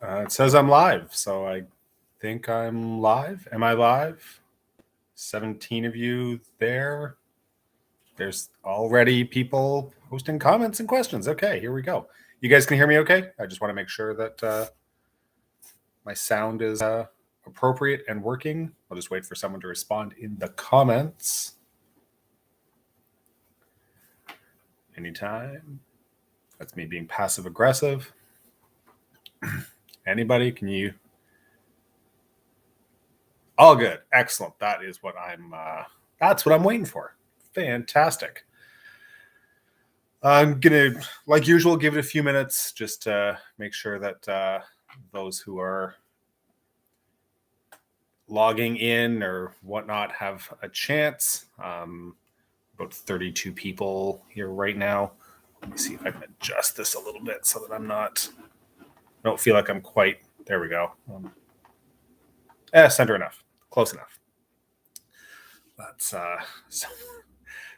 It says I'm live, so I think I'm live. Am I live? 17 of you there. There's already people posting comments and questions. Okay, here we go. You guys can hear me okay? I just want to make sure that my sound is appropriate and working. I'll just wait for someone to respond in the comments. Anytime. That's me being passive aggressive. Anybody? Can you? All good. Excellent. That is what that's what I'm waiting for. Fantastic. I'm going to, like usual, give it a few minutes just to make sure that those who are logging in or whatnot have a chance. About 32 people here right now. Let me see if I can adjust this a little bit so that I don't feel like I'm quite, there we go. Center enough, close enough. That's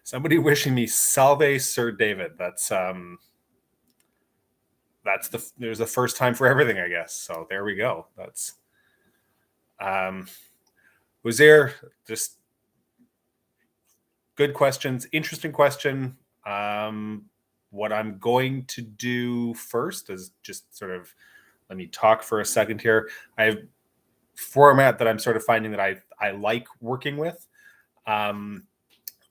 somebody wishing me salve, Sir David. That's there's a first time for everything, I guess. So there we go. That's was there just good questions, interesting question. What I'm going to do first is just sort of let me talk for a second here. I have format that I'm sort of finding that I like working with. I've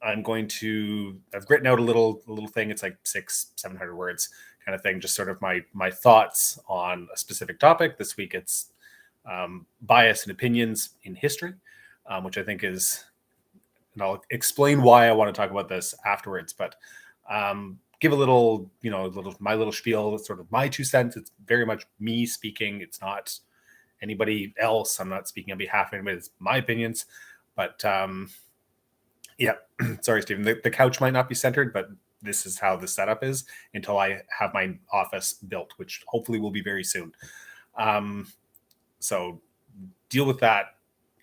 written out a little thing. It's like 600-700 words kind of thing. Just sort of my thoughts on a specific topic. This week it's bias and opinions in history, which I think is, and I'll explain why I want to talk about this afterwards, but give a little, my little spiel, sort of my 2 cents. It's very much me speaking. It's not anybody else. I'm not speaking on behalf of anybody. It's my opinions, but yeah, sorry, Stephen. The couch might not be centered, but this is how the setup is until I have my office built, which hopefully will be very soon. So deal with that.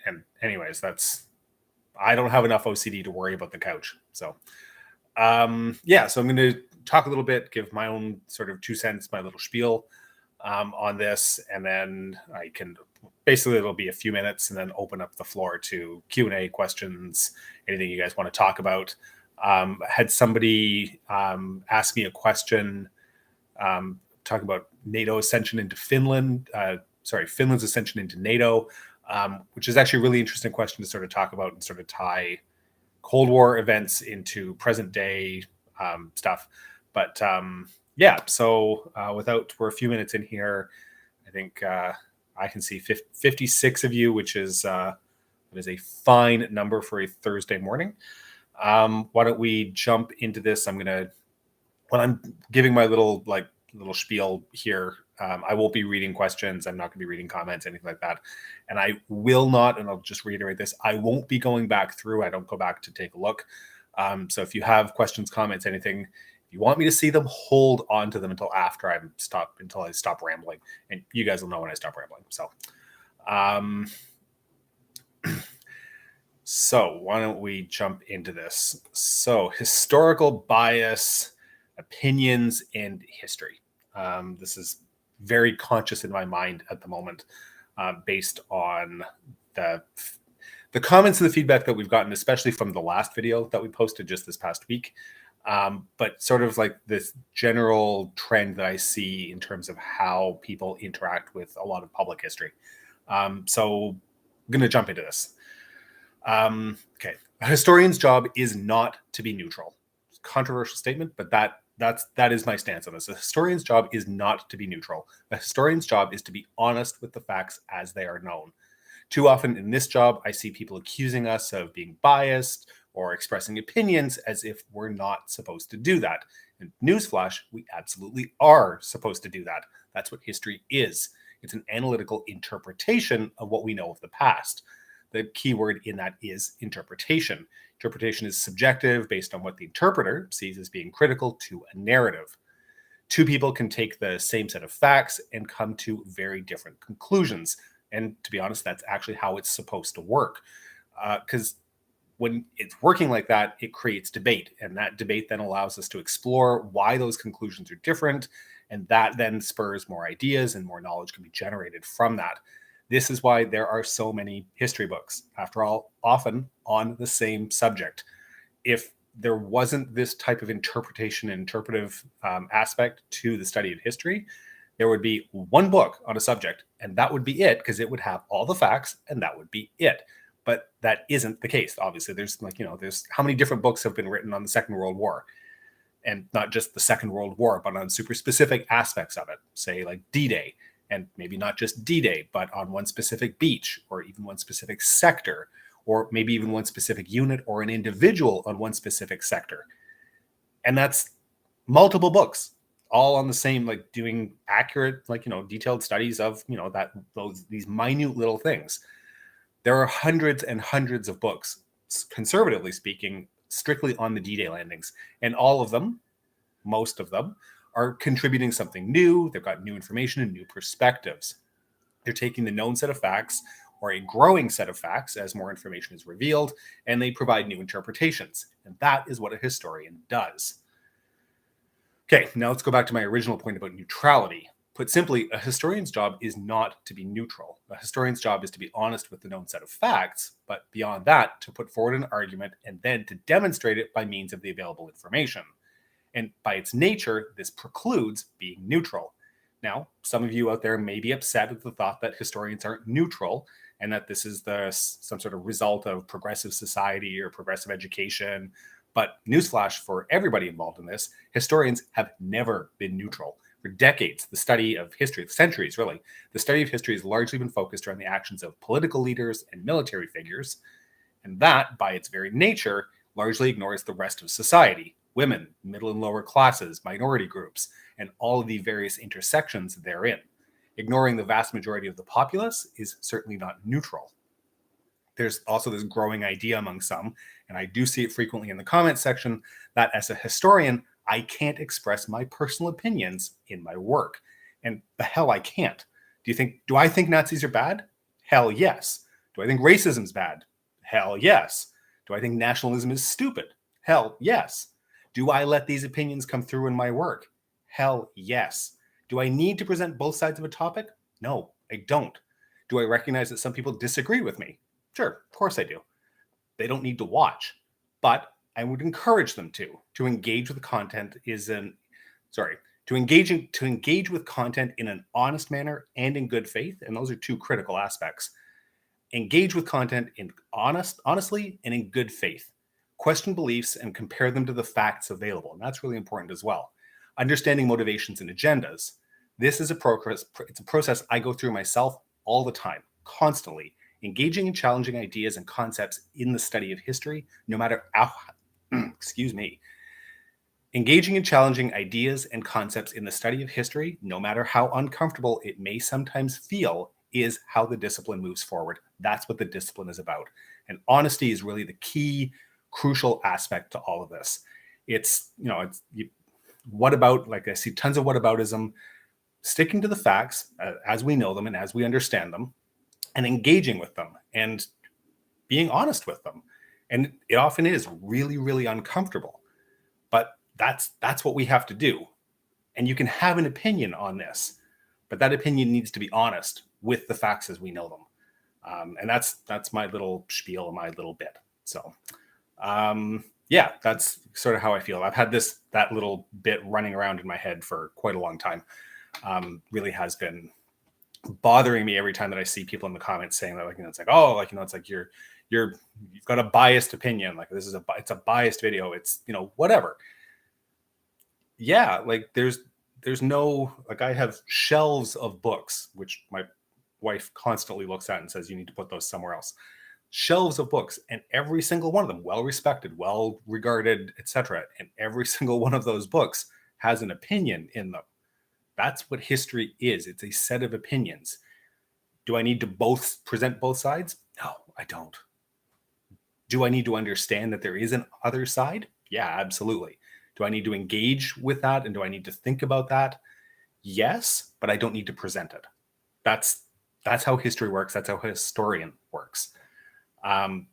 And anyways, I don't have enough OCD to worry about the couch. So so I'm going to talk a little bit, give my own sort of 2 cents, my little spiel on this, and then I can basically it'll be a few minutes and then open up the floor to Q&A, questions, anything you guys want to talk about. Had somebody ask me a question talking about NATO ascension into Finland. Finland's ascension into NATO, which is actually a really interesting question to sort of talk about and sort of tie Cold War events into present day stuff. But we're a few minutes in here. I think I can see 56 of you, which is that is a fine number for a Thursday morning. Why don't we jump into this? When I'm giving my little spiel here, I won't be reading questions. I'm not going to be reading comments, anything like that. And I will not, and I'll just reiterate this, I won't be going back through. I don't go back to take a look. So if you have questions, comments, anything, if you want me to see them, hold on to them until after until I stop rambling. And you guys will know when I stop rambling. So why don't we jump into this? So historical bias, opinions, and history. This is very conscious in my mind at the moment, based on the comments and the feedback that we've gotten, especially from the last video that we posted just this past week. But sort of like this general trend that I see in terms of how people interact with a lot of public history. So I'm going to jump into this. Okay. A historian's job is not to be neutral. Controversial statement, but that is my stance on this. A historian's job is not to be neutral. A historian's job is to be honest with the facts as they are known. Too often in this job, I see people accusing us of being biased or expressing opinions as if we're not supposed to do that. And newsflash, we absolutely are supposed to do that. That's what history is. It's an analytical interpretation of what we know of the past. The key word in that is interpretation. Interpretation is subjective based on what the interpreter sees as being critical to a narrative. Two people can take the same set of facts and come to very different conclusions. And to be honest, that's actually how it's supposed to work. Because when it's working like that, it creates debate. And that debate then allows us to explore why those conclusions are different. And that then spurs more ideas and more knowledge can be generated from that. This is why there are so many history books, after all, often on the same subject. If there wasn't this type of interpretation and interpretive aspect to the study of history, there would be one book on a subject, and that would be it, because it would have all the facts, and that would be it. But that isn't the case. Obviously, there's there's how many different books have been written on the Second World War, and not just the Second World War, but on super specific aspects of it, say like D-Day, and maybe not just D-Day, but on one specific beach or even one specific sector, or maybe even one specific unit or an individual on one specific sector. And that's multiple books all on the same, like doing accurate, detailed studies of, these minute little things. There are hundreds and hundreds of books, conservatively speaking, strictly on the D-Day landings. And all of them, most of them, are contributing something new. They've got new information and new perspectives. They're taking the known set of facts or a growing set of facts as more information is revealed, and they provide new interpretations. And that is what a historian does. Okay, now let's go back to my original point about neutrality. Put simply, a historian's job is not to be neutral. A historian's job is to be honest with the known set of facts, but beyond that, to put forward an argument and then to demonstrate it by means of the available information. And by its nature, this precludes being neutral. Now, some of you out there may be upset at the thought that historians aren't neutral and that this is some sort of result of progressive society or progressive education. But newsflash for everybody involved in this, historians have never been neutral. For decades, the study of history, centuries really, the study of history has largely been focused around the actions of political leaders and military figures. And that, by its very nature, largely ignores the rest of society, women, middle and lower classes, minority groups, and all of the various intersections therein. Ignoring the vast majority of the populace is certainly not neutral. There's also this growing idea among some, and I do see it frequently in the comments section, that as a historian, I can't express my personal opinions in my work. And the hell I can't. Do I think Nazis are bad? Hell yes. Do I think racism's bad? Hell yes. Do I think nationalism is stupid? Hell yes. Do I let these opinions come through in my work? Hell yes. Do I need to present both sides of a topic? No, I don't. Do I recognize that some people disagree with me? Sure, of course I do. They don't need to watch, but I would encourage them to engage with content to engage with content in an honest manner and in good faith, and those are two critical aspects. Engage with content honestly and in good faith. Question beliefs and compare them to the facts available, and that's really important as well. Understanding motivations and agendas. This is it's a process I go through myself all the time, constantly. Engaging and challenging ideas and concepts in the study of history, no matter how, Engaging and challenging ideas and concepts in the study of history, no matter how uncomfortable it may sometimes feel, is how the discipline moves forward. That's what the discipline is about. And honesty is really the key, crucial aspect to all of this. What about, like I see tons of whataboutism, sticking to the facts as we know them and as we understand them, and engaging with them and being honest with them. And it often is really, really uncomfortable, but that's what we have to do. And you can have an opinion on this, but that opinion needs to be honest with the facts as we know them. And that's my little spiel, my little bit. So yeah, that's sort of how I feel. I've had that little bit running around in my head for quite a long time. Really has been bothering me every time that I see people in the comments saying that, it's like, oh, it's like you've got a biased opinion. Like it's a biased video. It's, whatever. Yeah. Like there's no, like I have shelves of books, which my wife constantly looks at and says, you need to put those somewhere else. Shelves of books, and every single one of them, well respected, well regarded, etc. And every single one of those books has an opinion in them. That's what history is. It's a set of opinions. Do I need to present both sides? No, I don't. Do I need to understand that there is an other side? Yeah, absolutely. Do I need to engage with that? And do I need to think about that? Yes, but I don't need to present it. That's how history works. That's how a historian works. And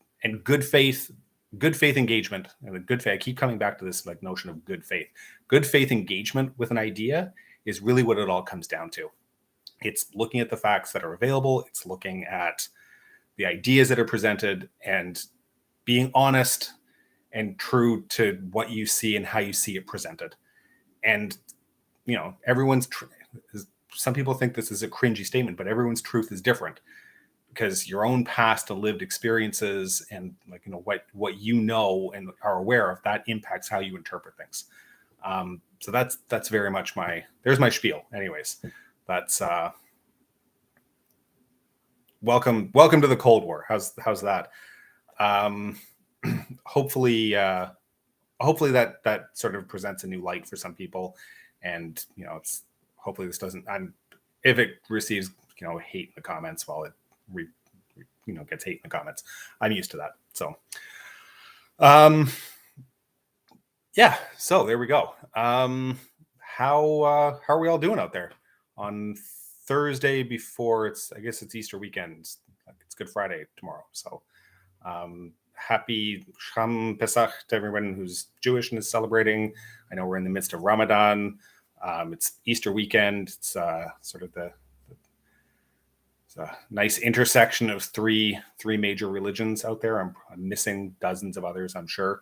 good faith, good faith engagement and the good faith. I keep coming back to this like notion of good faith. Good faith engagement with an idea is really what it all comes down to. It's looking at the facts that are available. It's looking at the ideas that are presented and being honest and true to what you see and how you see it presented. And, you know, some people think this is a cringy statement, but everyone's truth is different, because your own past and lived experiences and like, you know, what you know and are aware of, that impacts how you interpret things. So that's very much there's my spiel. Anyways, that's welcome to the Cold War. How's that? Hopefully that sort of presents a new light for some people, and you know, hopefully this doesn't. If it receives, you know, hate in the comments, while it gets hate in the comments, I'm used to that. So, yeah. So there we go. How are we all doing out there on Thursday before I guess it's Easter weekend? It's Good Friday tomorrow. So, happy Sham Pesach to everyone who's Jewish and is celebrating. I know we're in the midst of Ramadan. It's Easter weekend. It's sort of it's a nice intersection of three major religions out there. I'm missing dozens of others, I'm sure.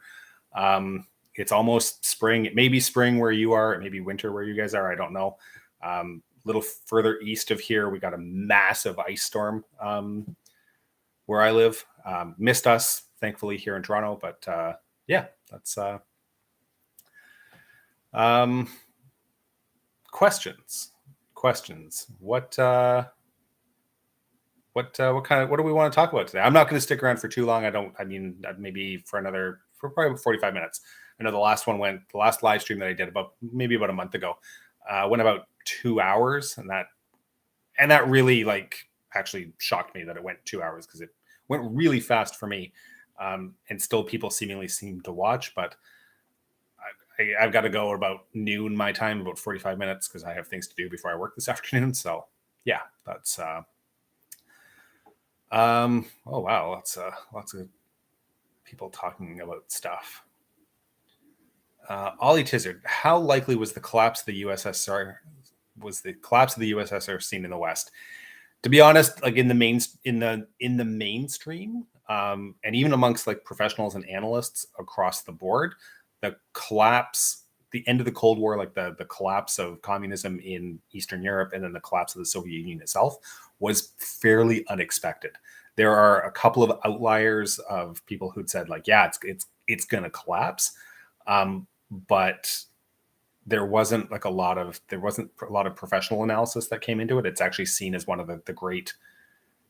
It's almost spring. It may be spring where you are. It may be winter where you guys are. I don't know. A little further east of here, we got a massive ice storm where I live. Missed us, thankfully, here in Toronto. But yeah, that's questions. What do we want to talk about today? I'm not going to stick around for too long. Maybe for probably 45 minutes. I know the last live stream that I did about a month ago went about 2 hours, and that really actually shocked me that it went 2 hours, because it went really fast for me, and still people seemingly seem to watch. But I've got to go about noon my time, about 45 minutes, because I have things to do before I work this afternoon. So yeah, that's oh wow, lots of people talking about stuff. Ollie Tizard, how likely was the collapse of the USSR seen in the West? To be honest, like in the mainstream, and even amongst like professionals and analysts across the board, the end of the Cold War, like the collapse of communism in Eastern Europe and then the collapse of the Soviet Union itself, was fairly unexpected. There are a couple of outliers of people who'd said like, yeah, it's going to collapse. But there wasn't a lot of professional analysis that came into it. It's actually seen as one of the great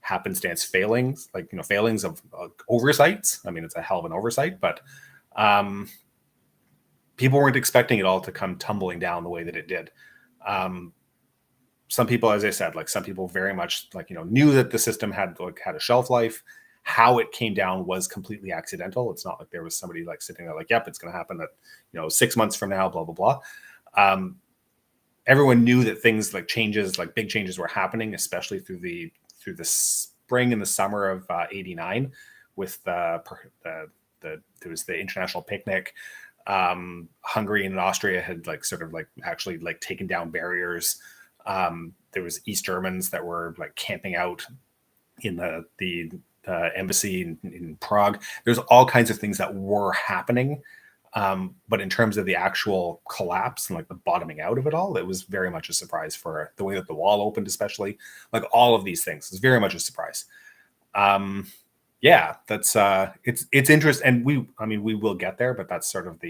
happenstance failings, failings of oversights. I mean, it's a hell of an oversight, but people weren't expecting it all to come tumbling down the way that it did. Some people, as I said, some people very much knew that the system had a shelf life. How it came down was completely accidental. It's not like there was somebody sitting there yep, it's going to happen at 6 months from now, blah blah blah. Everyone knew that things big changes were happening, especially through the spring and the summer of '89, with there was the international picnic. Hungary and Austria had actually taken down barriers. There was East Germans that were camping out in the embassy in Prague. There's all kinds of things that were happening. But in terms of the actual collapse and the bottoming out of it all, it was very much a surprise. For the way that the wall opened, especially all of these things, is very much a surprise. Yeah, that's it's interesting, and we will get there, but that's sort of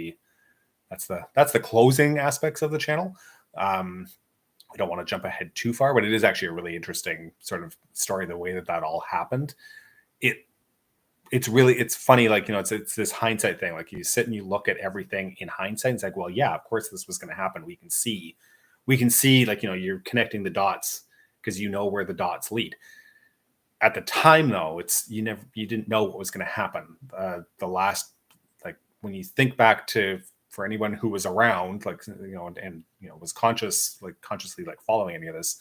that's the closing aspects of the channel. We don't want to jump ahead too far, but it is actually a really interesting sort of story, the way that all happened. It's funny, it's this hindsight thing. You sit and you look at everything in hindsight, and it's well, yeah, of course this was going to happen. We can see you're connecting the dots because where the dots lead. At the time, though, you didn't know what was going to happen. The last, when you think back to, for anyone who was around, and was consciously following any of this,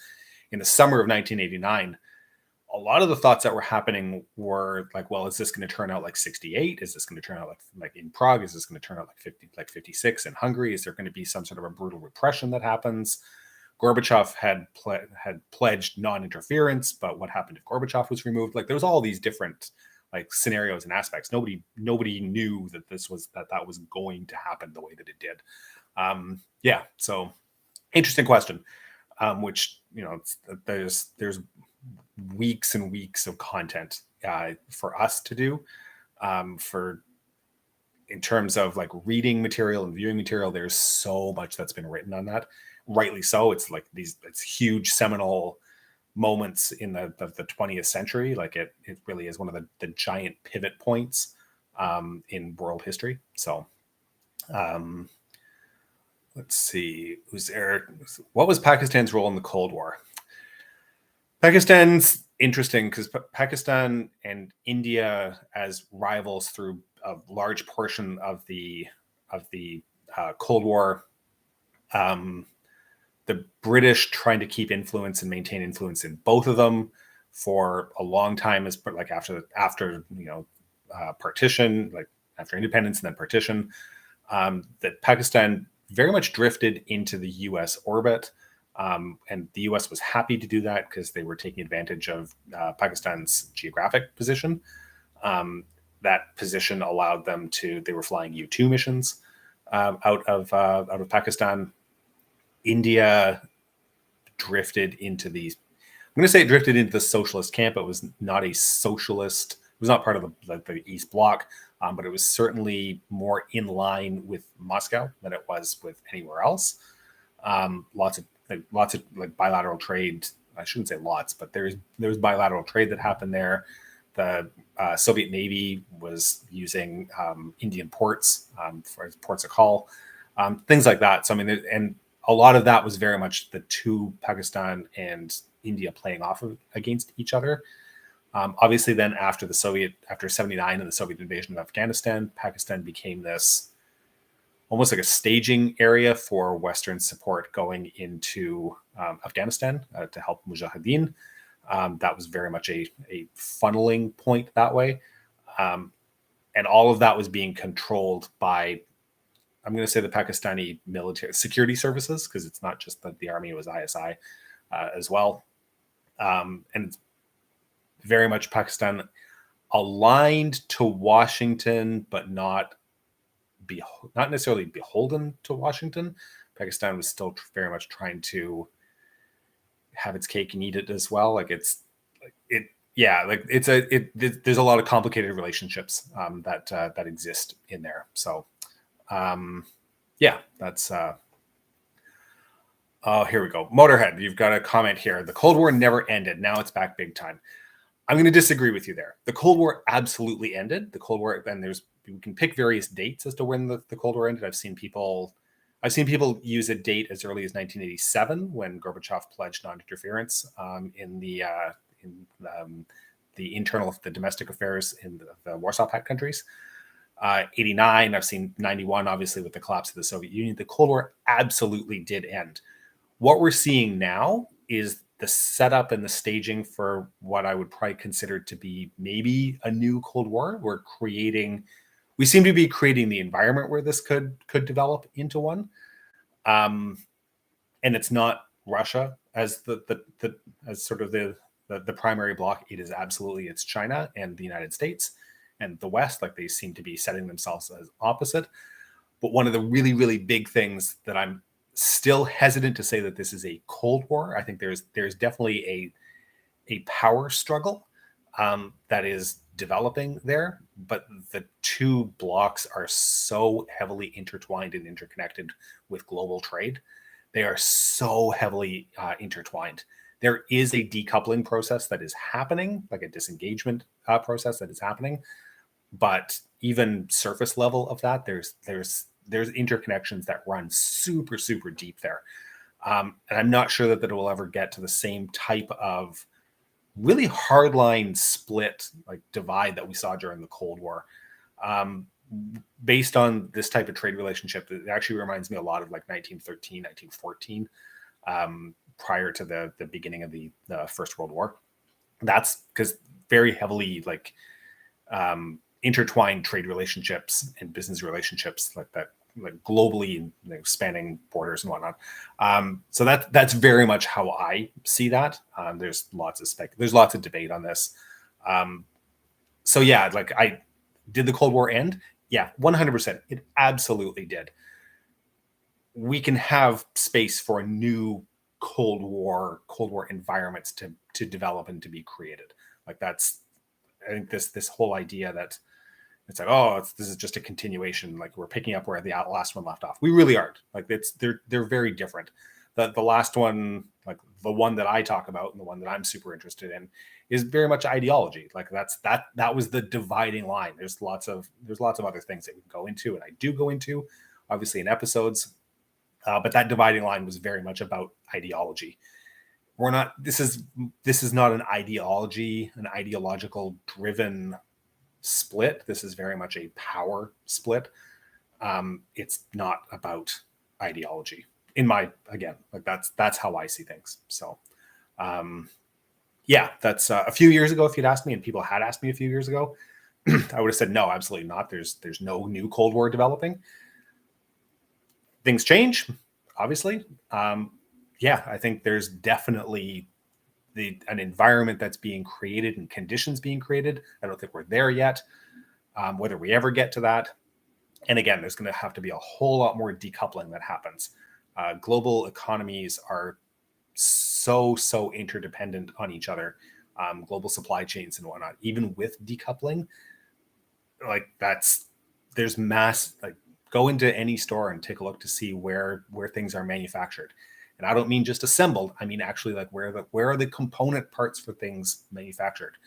in the summer of 1989, a lot of the thoughts that were happening were like, well, is this going to turn out like 68? Is this going to turn out like in Prague? Is this going to turn out like 56 in Hungary? Is there going to be some sort of a brutal repression that happens? Gorbachev had pledged non-interference, but what happened if Gorbachev was removed? Like there was all these different like scenarios and aspects. Nobody knew that that was going to happen the way that it did. Yeah, so interesting question. Which there's weeks and weeks of content for us to do for in terms of like reading material and viewing material. There's so much that's been written on that, rightly so. It's like it's huge seminal moments in the 20th century. Like it really is one of the giant pivot points in world history. So let's see, what was Pakistan's role in the Cold War? Pakistan's interesting because Pakistan and India as rivals through a large portion of the Cold War. The British trying to keep influence and maintain influence in both of them for a long time, as like after partition, like after independence and then partition, that Pakistan very much drifted into the U.S. orbit. And the U.S. was happy to do that because they were taking advantage of Pakistan's geographic position. That position allowed them they were flying U-2 missions out of Pakistan. India drifted into I'm going to say it drifted into the socialist camp. It was not a socialist. It was not part of the East Bloc, but it was certainly more in line with Moscow than it was with anywhere else. Lots of like bilateral trade. I shouldn't say lots, but there was bilateral trade that happened there. The Soviet Navy was using Indian ports for ports of call, things like that. So I mean, and a lot of that was very much the two, Pakistan and India, playing off against each other. Obviously, then after 79 and the Soviet invasion of Afghanistan, Pakistan became this almost like a staging area for Western support going into Afghanistan to help Mujahideen. That was very much a funneling point that way. And all of that was being controlled by, I'm going to say, the Pakistani military security services, because it's not just the army, it was ISI as well. And it's very much Pakistan aligned to Washington, but not necessarily beholden to Washington. Pakistan was still very much trying to have its cake and eat it as well. Like there's a lot of complicated relationships that exist in there. So that's oh, here we go. Motorhead, you've got a comment here. The Cold War never ended. Now it's back big time. I'm going to disagree with you there. The Cold War absolutely ended. The Cold War, and we can pick various dates as to when the Cold War ended. I've seen people use a date as early as 1987 when Gorbachev pledged non-interference in the domestic affairs in the Warsaw Pact countries. 89, I've seen 91, obviously, with the collapse of the Soviet Union. The Cold War absolutely did end. What we're seeing now is the setup and the staging for what I would probably consider to be maybe a new Cold War. We seem to be creating the environment where this could develop into one. And it's not Russia as as sort of the primary bloc. It is absolutely, it's China and the United States and the West. Like they seem to be setting themselves as opposite. But one of the really, really big things that I'm still hesitant to say that this is a Cold War. I think there's definitely a power struggle that is developing there, but the two blocks are so heavily intertwined and interconnected with global trade. They are so heavily intertwined. There is a decoupling process that is happening, like a disengagement process that is happening, but even surface level of that, there's interconnections that run super, super deep there. And I'm not sure that it will ever get to the same type of really hardline split, like divide that we saw during the Cold War. Based on this type of trade relationship, it actually reminds me a lot of like 1913, 1914, prior to the beginning of the First World War. That's because very heavily like intertwined trade relationships and business relationships like that, like globally, spanning borders and whatnot. So that's very much how I see that. There's lots of debate on this. So yeah, like did the Cold War end? Yeah, 100%. It absolutely did. We can have space for a new Cold War environments to develop and to be created. Like I think this whole idea that it's like, oh, this is just a continuation. Like we're picking up where the last one left off. We really aren't. Like they're very different. The last one, like the one that I talk about and the one that I'm super interested in, is very much ideology. Like that was the dividing line. There's lots of other things that we can go into, and I do go into, obviously, in episodes. But that dividing line was very much about ideology. We're not. This is not an ideological driven split. This is very much a power split. It's not about ideology. That's how I see things. So, yeah, that's a few years ago. If you'd asked me, and people had asked me a few years ago, I would have said no, absolutely not. There's no new Cold War developing. Things change, obviously. Yeah, I think there's definitely an environment that's being created and conditions being created. I don't think we're there yet. Whether we ever get to that. And again, there's going to have to be a whole lot more decoupling that happens. Global economies are so interdependent on each other. Global supply chains and whatnot, even with decoupling, like there's mass, like go into any store and take a look to see where things are manufactured. And I don't mean just assembled. I mean actually like where are the component parts for things manufactured.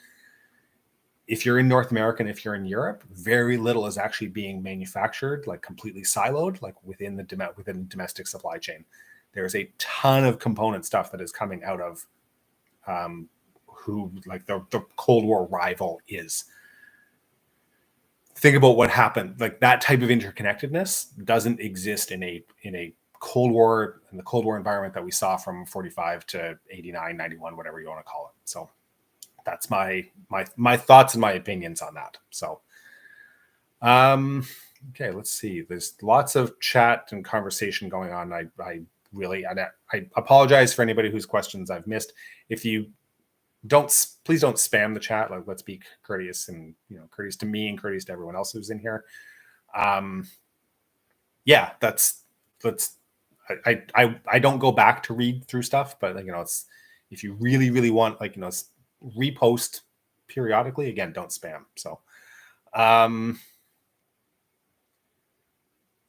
If you're in North America and if you're in Europe, very little is actually being manufactured, like completely siloed, like within the domestic supply chain. There's a ton of component stuff that is coming out of who like the Cold War rival is. Think about what happened. Like that type of interconnectedness doesn't exist in a Cold War, in the Cold War environment that we saw from 45 to 89, 91, whatever you want to call it. So that's my thoughts and my opinions on that. So, okay, let's see. There's lots of chat and conversation going on. I apologize for anybody whose questions I've missed. If you please don't spam the chat. Like, let's be courteous and courteous to me and courteous to everyone else who's in here. Yeah, I don't go back to read through stuff, but it's, if you really want, repost periodically. Again, don't spam. So,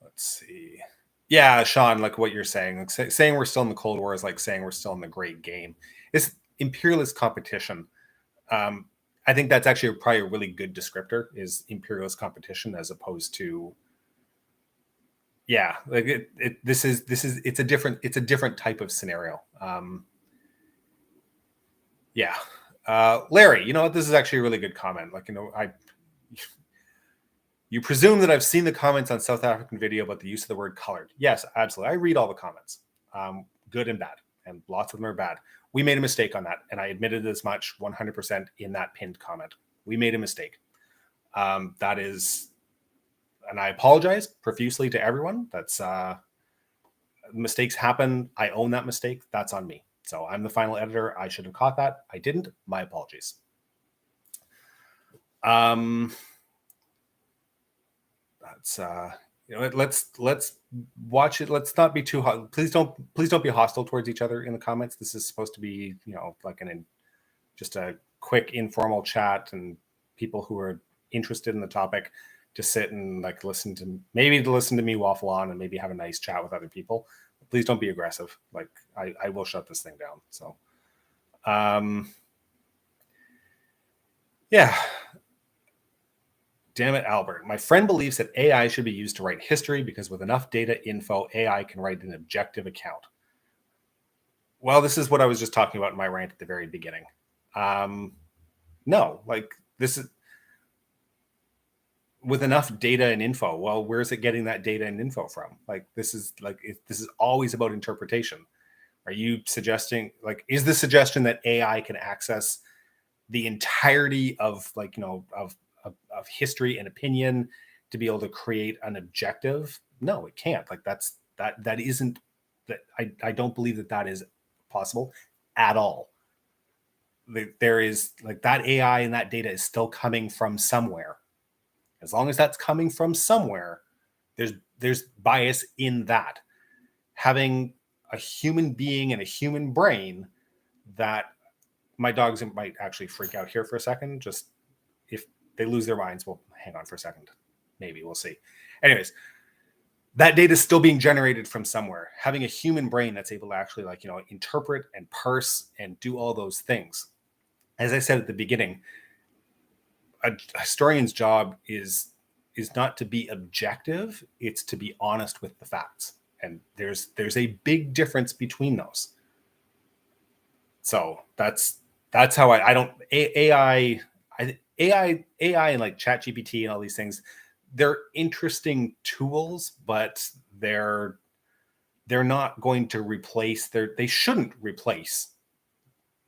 let's see. Yeah, Sean, like what you're saying, like saying we're still in the Cold War is like saying we're still in the Great Game. It's imperialist competition. I think that's actually probably a really good descriptor, is imperialist competition, as opposed to, yeah, like it's a different type of scenario. Yeah. Larry, this is actually a really good comment. Like, you presume that I've seen the comments on South African video about the use of the word colored. Yes, absolutely. I read all the comments, good and bad, and lots of them are bad. We made a mistake on that, and I admitted as much 100% in that pinned comment. We made a mistake. That is, and I apologize profusely to everyone. That's mistakes happen. I own that mistake. That's on me. So I'm the final editor. I should have caught that. I didn't. My apologies. That's let's watch it. Let's not be too hot. Please don't be hostile towards each other in the comments. This is supposed to be, like just a quick informal chat, and people who are interested in the topic to sit and listen to me waffle on and maybe have a nice chat with other people. Please don't be aggressive. Like I will shut this thing down. So, yeah. Damn it, Albert. My friend believes that AI should be used to write history because with enough data info, AI can write an objective account. Well, this is what I was just talking about in my rant at the very beginning. No, this is with enough data and info. Well, where is it getting that data and info from? This is always about interpretation. Are you suggesting, is the suggestion that AI can access the entirety of like, of history and opinion to be able to create an objective. No, it can't. Like that isn't that. I don't believe that is possible at all. There is like that AI and that data is still coming from somewhere. As long as that's coming from somewhere, there's bias in that. Having a human being and a human brain that my dogs might actually freak out here for a second. Just if they lose their minds, well, hang on for a second. Maybe we'll see. Anyways, that data is still being generated from somewhere. Having a human brain that's able to actually interpret and parse and do all those things. As I said at the beginning, a historian's job is not to be objective, it's to be honest with the facts. And there's a big difference between those. So that's how I don't AI and like ChatGPT and all these things, they're interesting tools, but they're not going to replace they shouldn't replace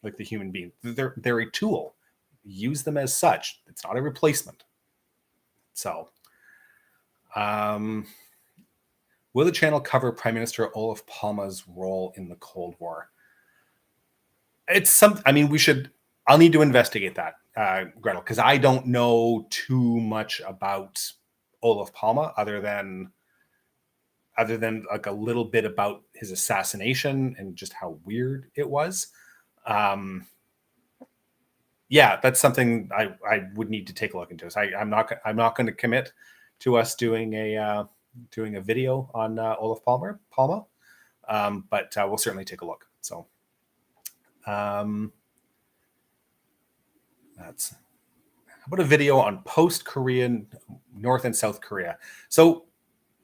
like the human being. They're a tool. Use them as such. It's not a replacement. So will the channel cover Prime Minister Olof Palme's role in the Cold War? I'll need to investigate that, Gretel, because I don't know too much about Olof Palme other than like a little bit about his assassination and just how weird it was. Yeah, that's something I would need to take a look into. So I'm not going to commit to us doing a video on Olof Palme, but we'll certainly take a look. So that's how about a video on post-Korean North and South Korea. So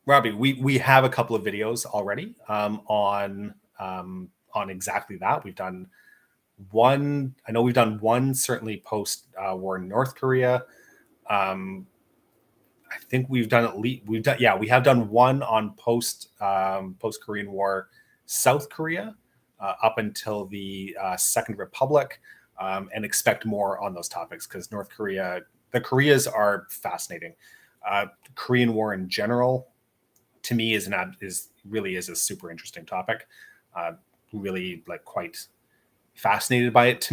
Robbie, we have a couple of videos already on exactly that. We've done one. I know we've done one certainly post war in North Korea. I think we've done we have done one on post Korean War South Korea up until the Second Republic, and expect more on those topics because the Koreas are fascinating. Korean War in general, to me, is a super interesting topic. Really like quite fascinated by it.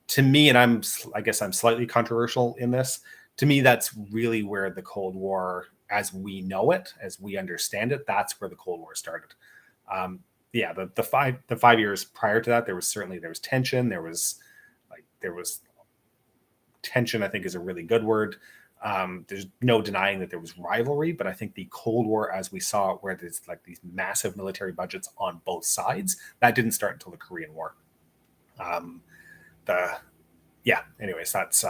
To me, and I guess I'm slightly controversial in this. To me, that's really where the Cold War, as we know it, as we understand it, that's where the Cold War started. The 5 years prior to that, there was tension. There was tension, I think is a really good word. There's no denying that there was rivalry, but I think the Cold War, as we saw it, where there's like these massive military budgets on both sides, that didn't start until the Korean War. Anyways, that's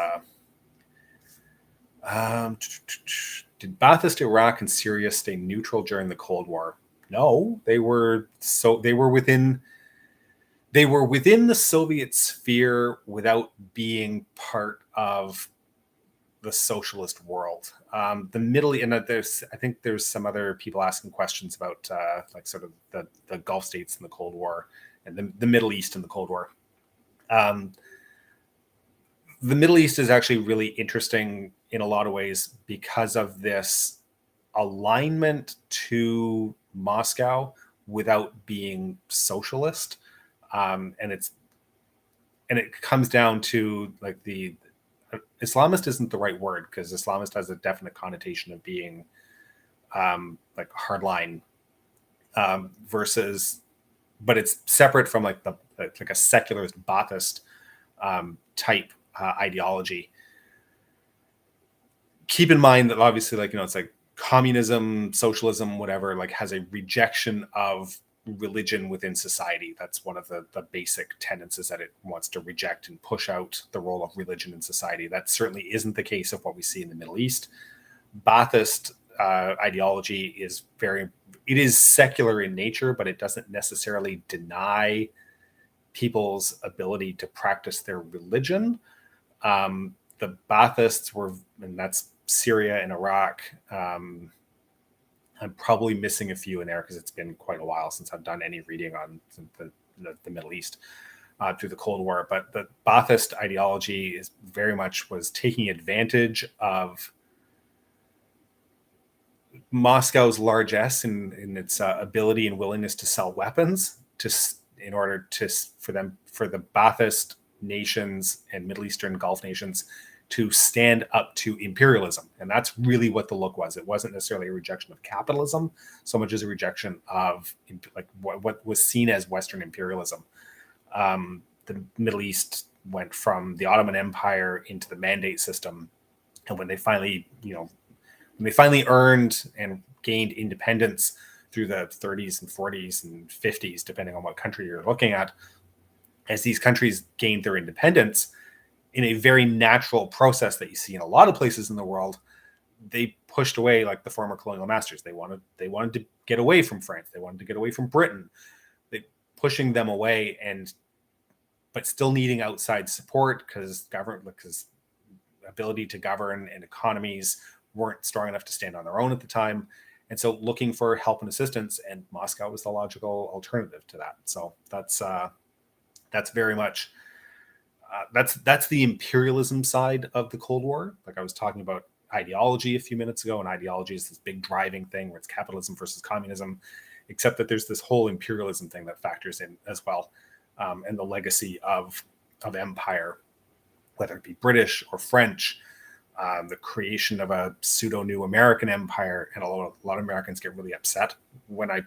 did Ba'athist Iraq and Syria stay neutral during the Cold War? No, they were within the Soviet sphere without being part of the socialist world. The Middle East, and I think there's some other people asking questions about like sort of the Gulf states in the Cold War and the Middle East in the Cold War. The Middle East is actually really interesting in a lot of ways because of this alignment to Moscow without being socialist. And it comes down to like the Islamist isn't the right word because Islamist has a definite connotation of being like hardline versus, but it's separate from like like a secularist Ba'athist type ideology. Keep in mind that obviously, like, it's like communism, socialism, whatever, like has a rejection of religion within society. That's one of the basic tenets, is that it wants to reject and push out the role of religion in society. That certainly isn't the case of what we see in the Middle East. Ba'athist ideology is secular in nature, but it doesn't necessarily deny people's ability to practice their religion. The Baathists were, and that's Syria and Iraq. I'm probably missing a few in there because it's been quite a while since I've done any reading on the Middle East. through the Cold War. But the Ba'athist ideology is very much was taking advantage of Moscow's largesse in its ability and willingness to sell weapons in order to for the Ba'athist nations and Middle Eastern Gulf nations to stand up to imperialism. And that's really what the look was. It wasn't necessarily a rejection of capitalism so much as a rejection of like what was seen as Western imperialism. The Middle East went from the Ottoman Empire into the Mandate system. And when they finally earned and gained independence through the 30s and 40s and 50s, depending on what country you're looking at, as these countries gained their independence, in a very natural process that you see in a lot of places in the world, they pushed away like the former colonial masters. They wanted to get away from France. They wanted to get away from Britain. They pushing them away, but still needing outside support because ability to govern and economies weren't strong enough to stand on their own at the time. And so looking for help and assistance, and Moscow was the logical alternative to that. So that's very much that's the imperialism side of the Cold War. Like I was talking about ideology a few minutes ago, and ideology is this big driving thing where it's capitalism versus communism, except that there's this whole imperialism thing that factors in as well, and the legacy of empire, whether it be British or French, the creation of a pseudo new American empire. And a lot of Americans get really upset when I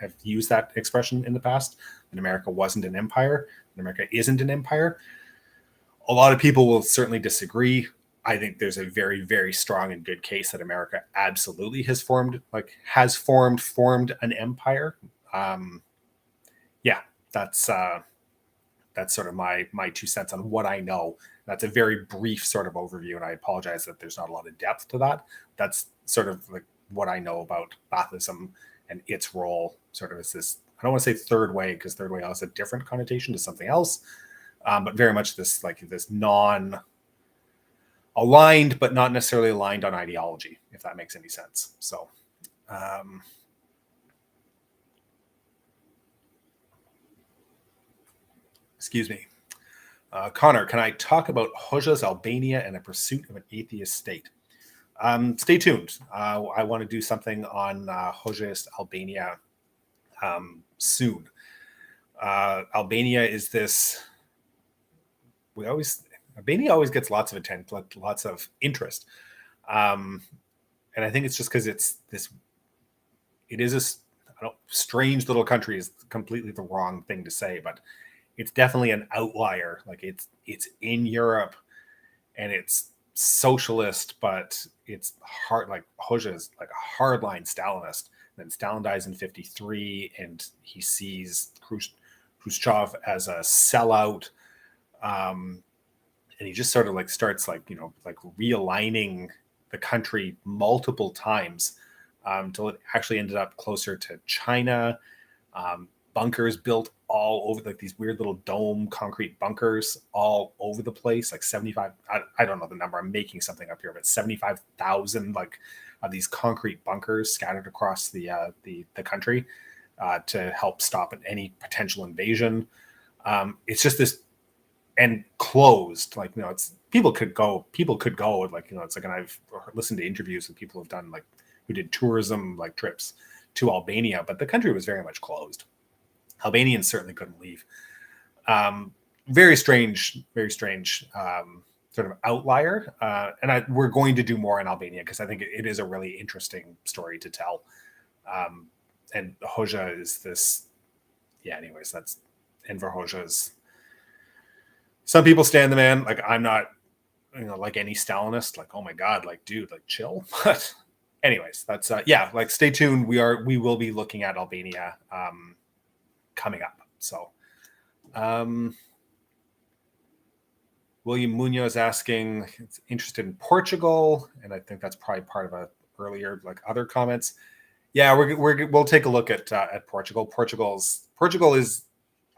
have used that expression in the past, that America wasn't an empire, and America isn't an empire. A lot of people will certainly disagree. I think there's a very, very strong and good case that America absolutely has formed an empire. That's sort of my 2 cents on what I know. That's a very brief sort of overview, and I apologize that there's not a lot of depth to that. That's sort of like what I know about Baathism and its role, sort of as this, I don't want to say third way, because third way has a different connotation to something else, but very much this non-aligned, but not necessarily aligned on ideology, if that makes any sense. So, excuse me. Connor, can I talk about Hoxha's Albania and a pursuit of an atheist state? Stay tuned. I want to do something on Hoxha's Albania soon. Albania is this. Albania always gets lots of attention, lots of interest, and I think it's just because it's this. It is a strange little country is completely the wrong thing to say, but it's definitely an outlier. Like it's in Europe, and it's socialist, but it's hard. Like Hoxha is like a hardline Stalinist. Then Stalin dies in 1953, and he sees Khrushchev as a sellout, and he just sort of like starts like realigning the country multiple times until it actually ended up closer to China. Bunkers built all over, like these weird little dome concrete bunkers all over the place, like 75, I don't know the number, I'm making something up here, but 75,000 like of these concrete bunkers scattered across the country to help stop any potential invasion. It's just this, and closed, like, it's people could go, like, it's like, and I've listened to interviews with people who've done like, who did tourism like trips to Albania, but the country was very much closed. Albanians certainly couldn't leave. Very strange sort of outlier. And we're going to do more in Albania because I think it is a really interesting story to tell. And Hoxha is this, anyways, that's Enver Hoxha's. Some people stand the man. Like, I'm not, like any Stalinist, like, oh my God, like, dude, like, chill. But anyways, that's, like, stay tuned. We will be looking at Albania coming up. So, William Munoz asking, it's interested in Portugal, and I think that's probably part of a earlier, like, other comments. Yeah, we'll take a look at Portugal. Portugal is,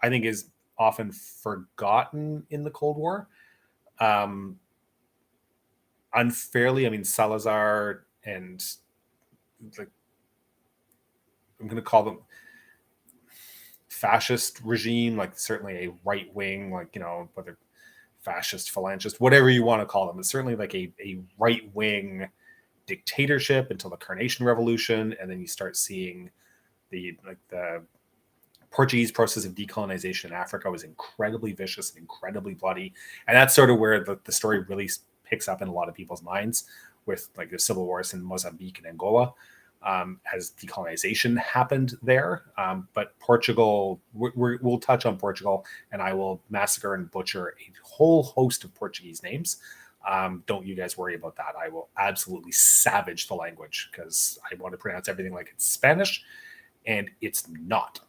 I think, is often forgotten in the Cold War. Unfairly, I mean, Salazar and, like, I'm going to call them fascist regime, like certainly a right wing, like, whether fascist, phalangist, whatever you want to call them. It's certainly like a right wing dictatorship until the Carnation Revolution, and then you start seeing the Portuguese process of decolonization in Africa was incredibly vicious and incredibly bloody, and that's sort of where the story really picks up in a lot of people's minds, with like the civil wars in Mozambique and Angola, as decolonization happened there. But Portugal, we'll touch on Portugal, and I will massacre and butcher a whole host of Portuguese names. Don't you guys worry about that. I will absolutely savage the language because I want to pronounce everything like it's Spanish, and it's not.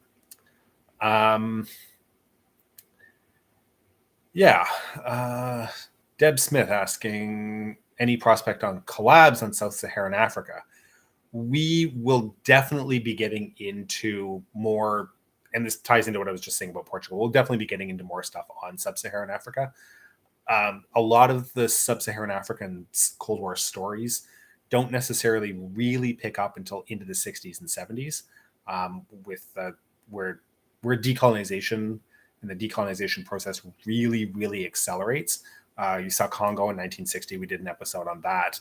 Deb Smith asking, any prospect on collabs on Sub-Saharan Africa? We will definitely be getting into more, and this ties into what I was just saying about Portugal. We'll definitely be getting into more stuff on Sub-Saharan Africa. A lot of the Sub-Saharan African Cold War stories don't necessarily really pick up until into the 60s and 70s, where decolonization and the decolonization process really, really accelerates. You saw Congo in 1960. We did an episode on that.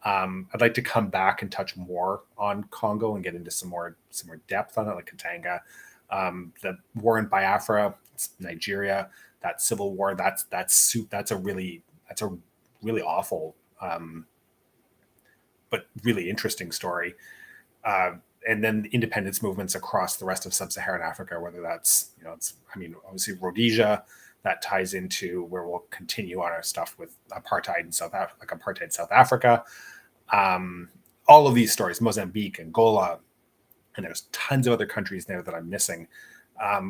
I'd like to come back and touch more on Congo and get into some more depth on it, like Katanga, the war in Biafra, Nigeria, that civil war. That's a really awful, but really interesting story. And then the independence movements across the rest of Sub-Saharan Africa, whether that's, obviously Rhodesia, that ties into where we'll continue on our stuff with apartheid in South Africa. All of these stories, Mozambique, Angola, and there's tons of other countries there that I'm missing. I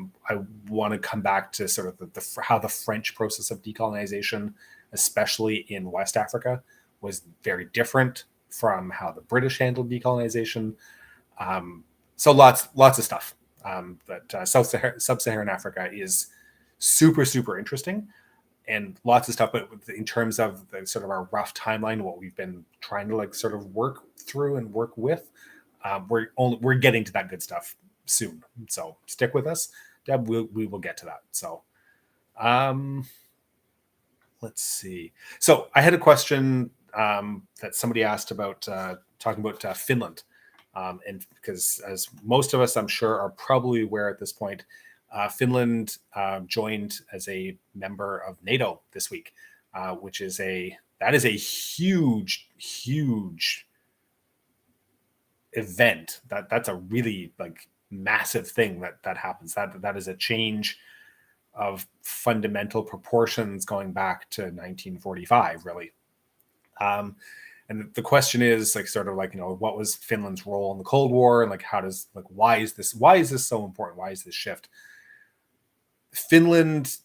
want to come back to sort of how the French process of decolonization, especially in West Africa, was very different from how the British handled decolonization. So lots of stuff. But Sub-Saharan Africa is super, super interesting, and lots of stuff. But in terms of the sort of our rough timeline, what we've been trying to like sort of work through and work with, we're getting to that good stuff soon. So stick with us, Deb. We will get to that. So, let's see. So I had a question that somebody asked about talking about Finland. And because, as most of us, I'm sure, are probably aware at this point, Finland joined as a member of NATO this week, which is a huge event. That's a really like massive thing that happens. That is a change of fundamental proportions going back to 1945, really. And the question is like sort of like, what was Finland's role in the Cold War, and like why is this so important? Why is this shift? Finland,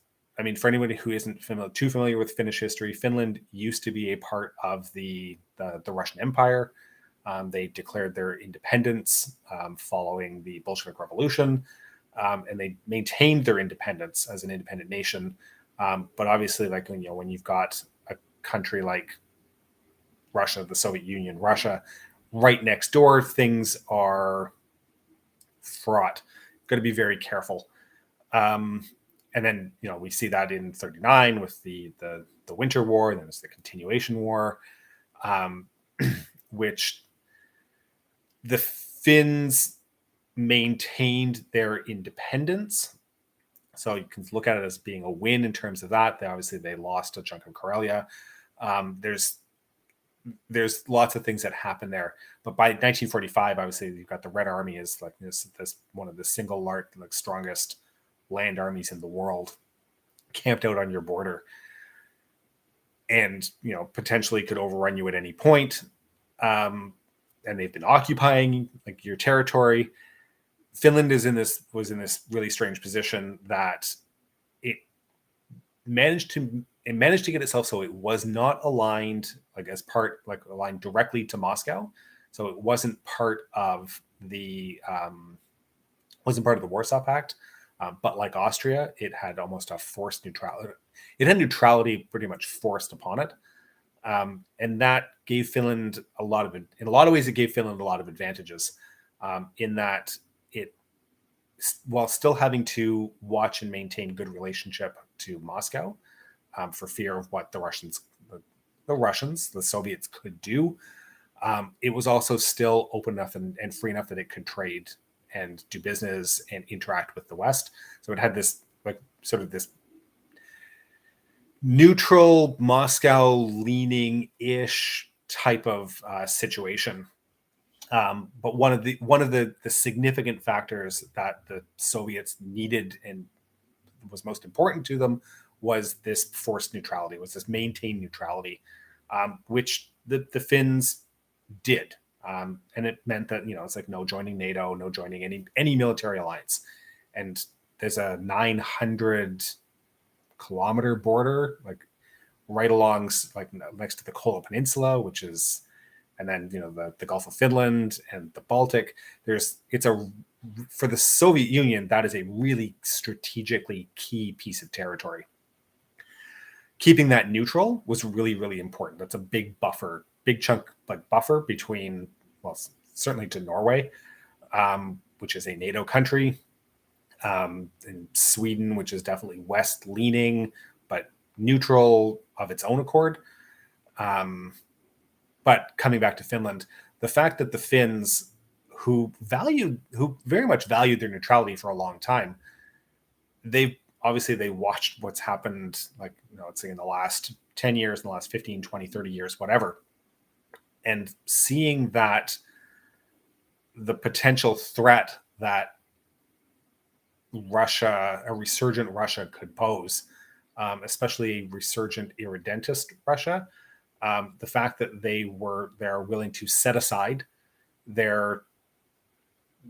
for anybody who isn't too familiar with Finnish history, Finland used to be a part of the Russian Empire. They declared their independence following the Bolshevik Revolution, and they maintained their independence as an independent nation. But obviously, like when you've got a country like Russia, the Soviet Union, Russia, right next door, things are fraught. Got to be very careful. And then we see that in 1939 with the Winter War, and then there's the Continuation War, which the Finns maintained their independence. So you can look at it as being a win in terms of that. They lost a chunk of Karelia. There's lots of things that happen there, but by 1945, obviously you've got the Red Army as like this one of the single strongest land armies in the world, camped out on your border, and potentially could overrun you at any point. And they've been occupying like your territory. Finland was in this really strange position that it managed to get itself so it was not aligned aligned directly to Moscow. So it wasn't part of the Warsaw Pact, but like Austria, it had almost a forced neutrality. It had neutrality pretty much forced upon it, and that gave Finland in a lot of ways. It gave Finland a lot of advantages, in that it while still having to watch and maintain good relationship to Moscow, for fear of what the Soviets could do. It was also still open enough and free enough that it could trade and do business and interact with the West. So it had this like sort of this neutral Moscow leaning ish type of situation. But one of the significant factors that the Soviets needed and was most important to them was this forced neutrality, was this maintained neutrality, which the Finns did. And it meant that, it's like no joining NATO, no joining any military alliance. And there's a 900-kilometer border, like right along, like next to the Kola Peninsula, which is, and then the Gulf of Finland and the Baltic. For the Soviet Union, that is a really strategically key piece of territory. Keeping that neutral was really, really important. That's a big chunk buffer between, well, certainly to Norway, which is a NATO country, and Sweden, which is definitely West leaning, but neutral of its own accord. But coming back to Finland, the fact that the Finns, who very much valued their neutrality for a long time, they watched what's happened, let's say in the last 10 years, in the last 15, 20, 30 years, whatever. And seeing that the potential threat that a resurgent Russia could pose, especially resurgent irredentist Russia, the fact that they're willing to set aside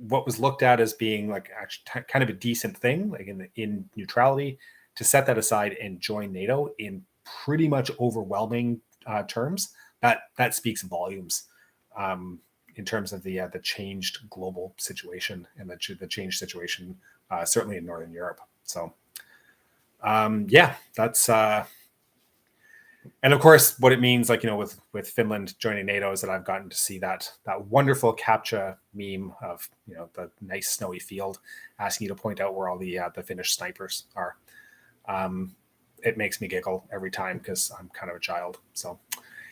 what was looked at as being like actually kind of a decent thing, like in neutrality, to set that aside and join NATO in pretty much overwhelming terms, that speaks volumes in terms of the changed global situation and the changed situation, certainly in Northern Europe. So that's and of course, what it means, with Finland joining NATO, is that I've gotten to see that wonderful CAPTCHA meme of the nice snowy field, asking you to point out where all the Finnish snipers are. It makes me giggle every time because I'm kind of a child. So,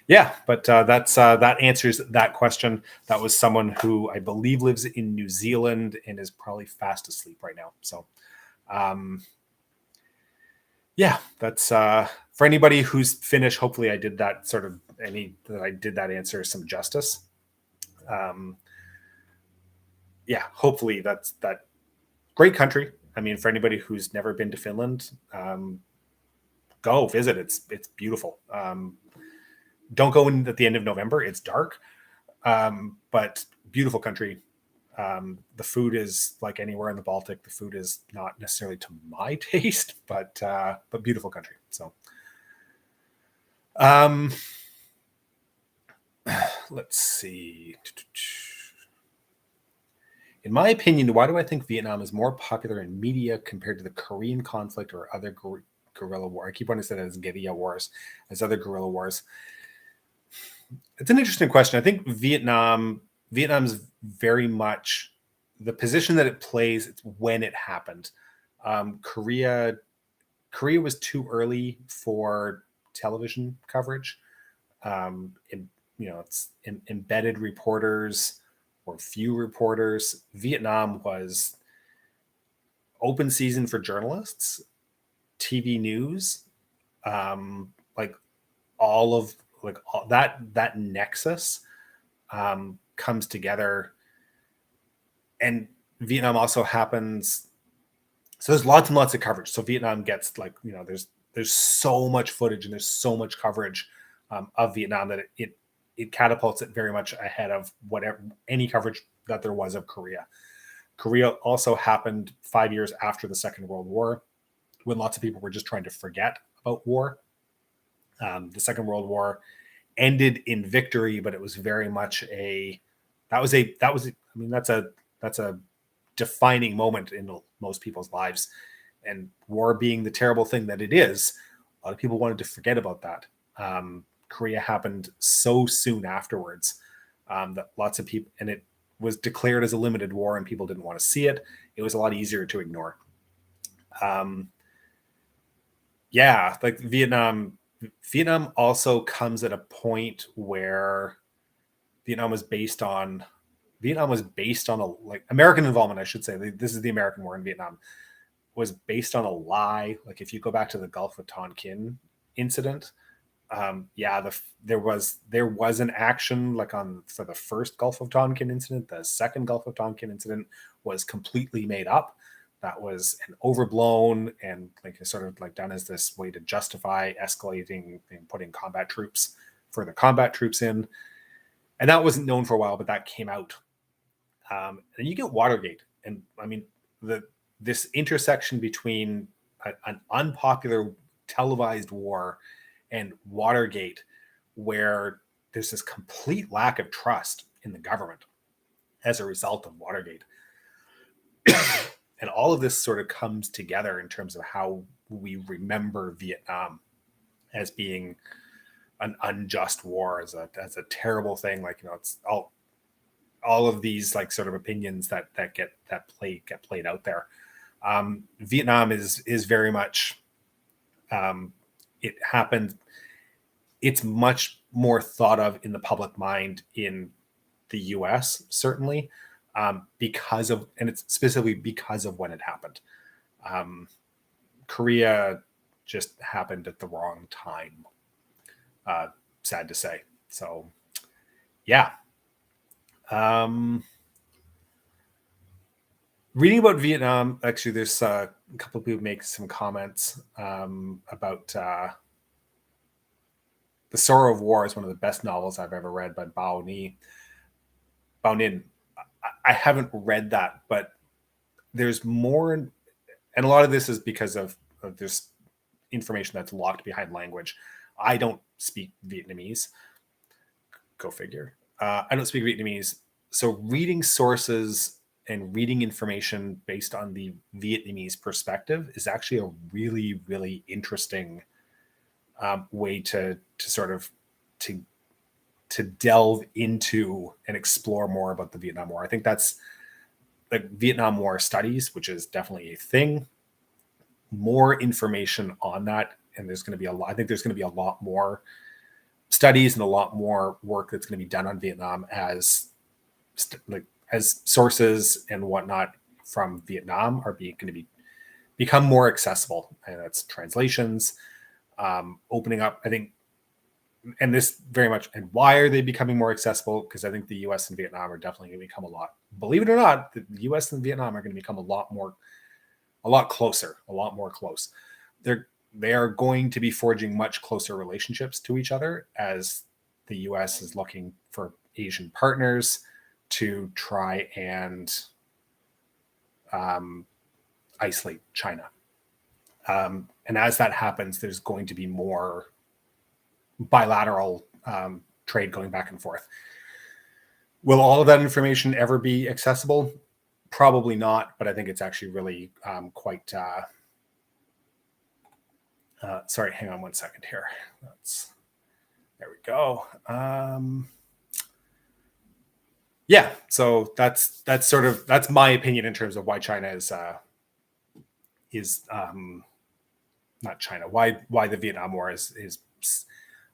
yeah, but that answers that question. That was someone who I believe lives in New Zealand and is probably fast asleep right now. So, yeah, that's for anybody who's Finnish. Hopefully I did that answer some justice. Hopefully that's that great country. I mean, for anybody who's never been to Finland, go visit. It's beautiful. Don't go in at the end of November. It's dark, but beautiful country. The food is like anywhere in the Baltic. The food is not necessarily to my taste, but beautiful country. So, let's see. In my opinion, why do I think Vietnam is more popular in media compared to the Korean conflict or other guerrilla war? I keep wanting to say that as guerrilla wars, as other guerrilla wars. It's an interesting question. I think Vietnam's very much the position that it plays. It's when it happened. Korea was too early for television coverage. It's embedded reporters or few reporters. Vietnam was open season for journalists, TV news, all that nexus comes together. And Vietnam also happens. So there's lots and lots of coverage. So Vietnam gets there's so much footage and there's so much coverage of Vietnam that it catapults it very much ahead of any coverage that there was of Korea. Korea also happened 5 years after the Second World War, when lots of people were just trying to forget about war. The Second World War ended in victory, but it was very much that's a defining moment in most people's lives. And war being the terrible thing that it is, a lot of people wanted to forget about that. Korea happened so soon afterwards that lots of people, and it was declared as a limited war and people didn't want to see it. it was a lot easier to ignore. Yeah, like Vietnam also comes at a point where Vietnam was based on a like American involvement, I should say. This is the American war in Vietnam, was based on a lie. Like if you go back to the Gulf of Tonkin incident, there was an action like for the first Gulf of Tonkin incident. The second Gulf of Tonkin incident was completely made up. That was an overblown and like sort of like done as this way to justify escalating and putting further combat troops in. And that wasn't known for a while, but that came out. And you get Watergate, and I mean this intersection between an unpopular televised war and Watergate, where there's this complete lack of trust in the government as a result of Watergate. And all of this sort of comes together in terms of how we remember Vietnam as being an unjust war, as a terrible thing. Like, it's all of these like sort of opinions that get played out there. Vietnam is very much, it happened. It's much more thought of in the public mind in the U.S. certainly, and it's specifically because of when it happened. Korea just happened at the wrong time. Sad to say. So, yeah. Reading about Vietnam, actually, there's a couple of people make some comments about The Sorrow of War is one of the best novels I've ever read by Bao Ninh. I haven't read that, but there's more, and a lot of this is because of there's information that's locked behind language. I don't speak Vietnamese. Go figure. I don't speak Vietnamese. So reading sources and reading information based on the Vietnamese perspective is actually a really, really interesting way to sort of to delve into and explore more about the Vietnam War. I think that's like Vietnam War studies, which is definitely a thing. More information on that, and there's going to be I think there's going to be a lot more studies and a lot more work that's going to be done on Vietnam as sources and whatnot from Vietnam are going to become more accessible, and that's translations, opening up. I think, and this very much, and why are they becoming more accessible? Because I think the U.S. and Vietnam are definitely going to become believe it or not, the U.S. and Vietnam are going to become a lot closer, a lot more close. They are going to be forging much closer relationships to each other as the U.S. is looking for Asian partners to try and isolate China. And as that happens, there's going to be more bilateral trade going back and forth. Will all of that information ever be accessible? Probably not, but I think it's actually really quite... sorry, hang on one second here. There we go. Yeah, so that's my opinion in terms of why China is not China. Why the Vietnam War is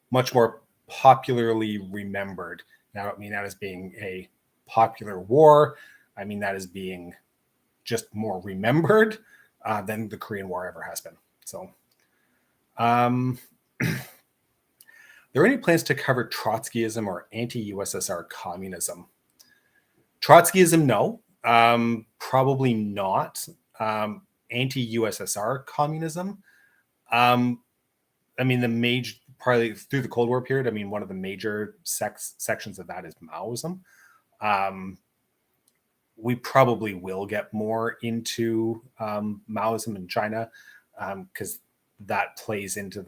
much more popularly remembered. And I don't mean that as being a popular war. I mean that as being just more remembered than the Korean War ever has been. So, there are any plans to cover Trotskyism or anti-USSR communism? Trotskyism, no. Probably not. Anti-USSR communism. I mean, probably through the Cold War period, I mean, one of the major sections of that is Maoism. We probably will get more into Maoism in China because that plays into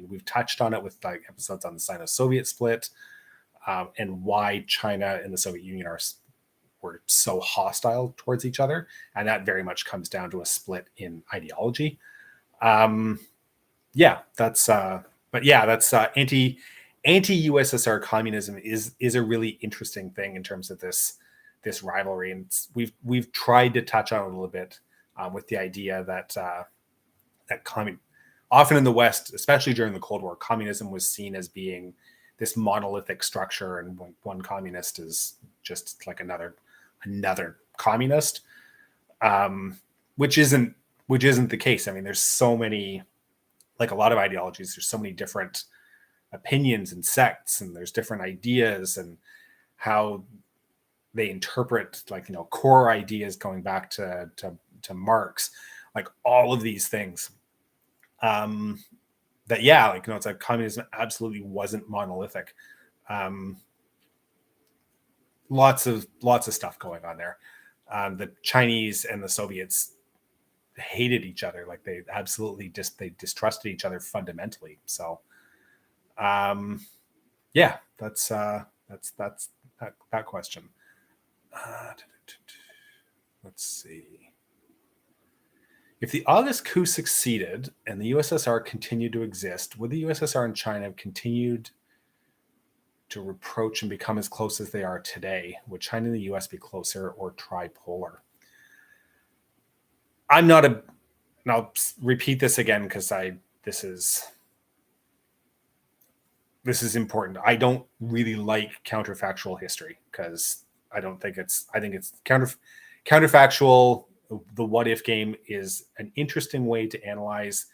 we've touched on it with like episodes on the Sino-Soviet split and why China and the Soviet Union were so hostile towards each other. And that very much comes down to a split in ideology. That's anti-USSR communism is a really interesting thing in terms of this this rivalry, and we've tried to touch on it a little bit with the idea that often in the West, especially during the Cold War, communism was seen as being this monolithic structure, and one communist is just like another communist, which isn't the case. I mean, there's so many, like a lot of ideologies, there's so many different opinions and sects, and there's different ideas and how they interpret, like, core ideas going back to Marx, like all of these things. That it's like communism absolutely wasn't monolithic. Lots of stuff going on there. The Chinese and the Soviets hated each other, like they absolutely they distrusted each other fundamentally. So that's that question. Let's see. If the August coup succeeded and the USSR continued to exist, would the USSR and China have continued to approach and become as close as they are today? Would China and the US be closer or tripolar? I'm not and I'll repeat this again because this is important. I don't really like counterfactual history because I think it's counterfactual. The what if game is an interesting way to analyze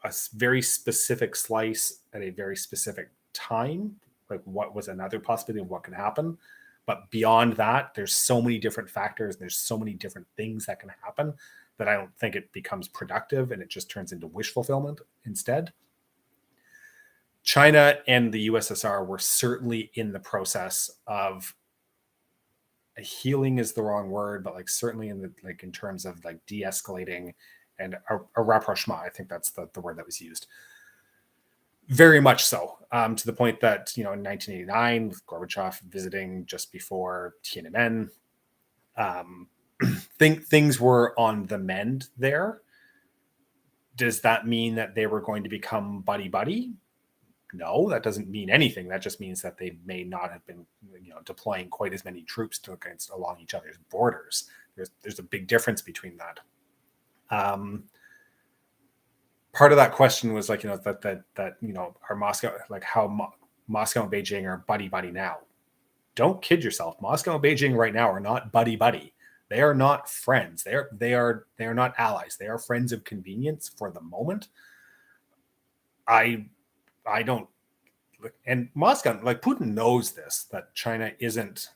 a very specific slice at a very specific time, like what was another possibility of what could happen. But beyond that, there's so many different factors, and there's so many different things that can happen that I don't think it becomes productive, and it just turns into wish fulfillment instead. China and the USSR were certainly in the process of healing is the wrong word, but like certainly in terms of like de-escalating and a rapprochement. I think that's the word that was used. Very much so, to the point that, in 1989, with Gorbachev visiting just before Tiananmen, things were on the mend there. Does that mean that they were going to become buddy-buddy? No, that doesn't mean anything. That just means that they may not have been, deploying quite as many troops along each other's borders. There's a big difference between that. Part of that question was like, that are Moscow, like how Moscow and Beijing are buddy-buddy now. Don't kid yourself. Moscow and Beijing right now are not buddy-buddy. They are not friends. They are not allies. They are friends of convenience for the moment. I don't, and Moscow, like Putin knows this, that China isn't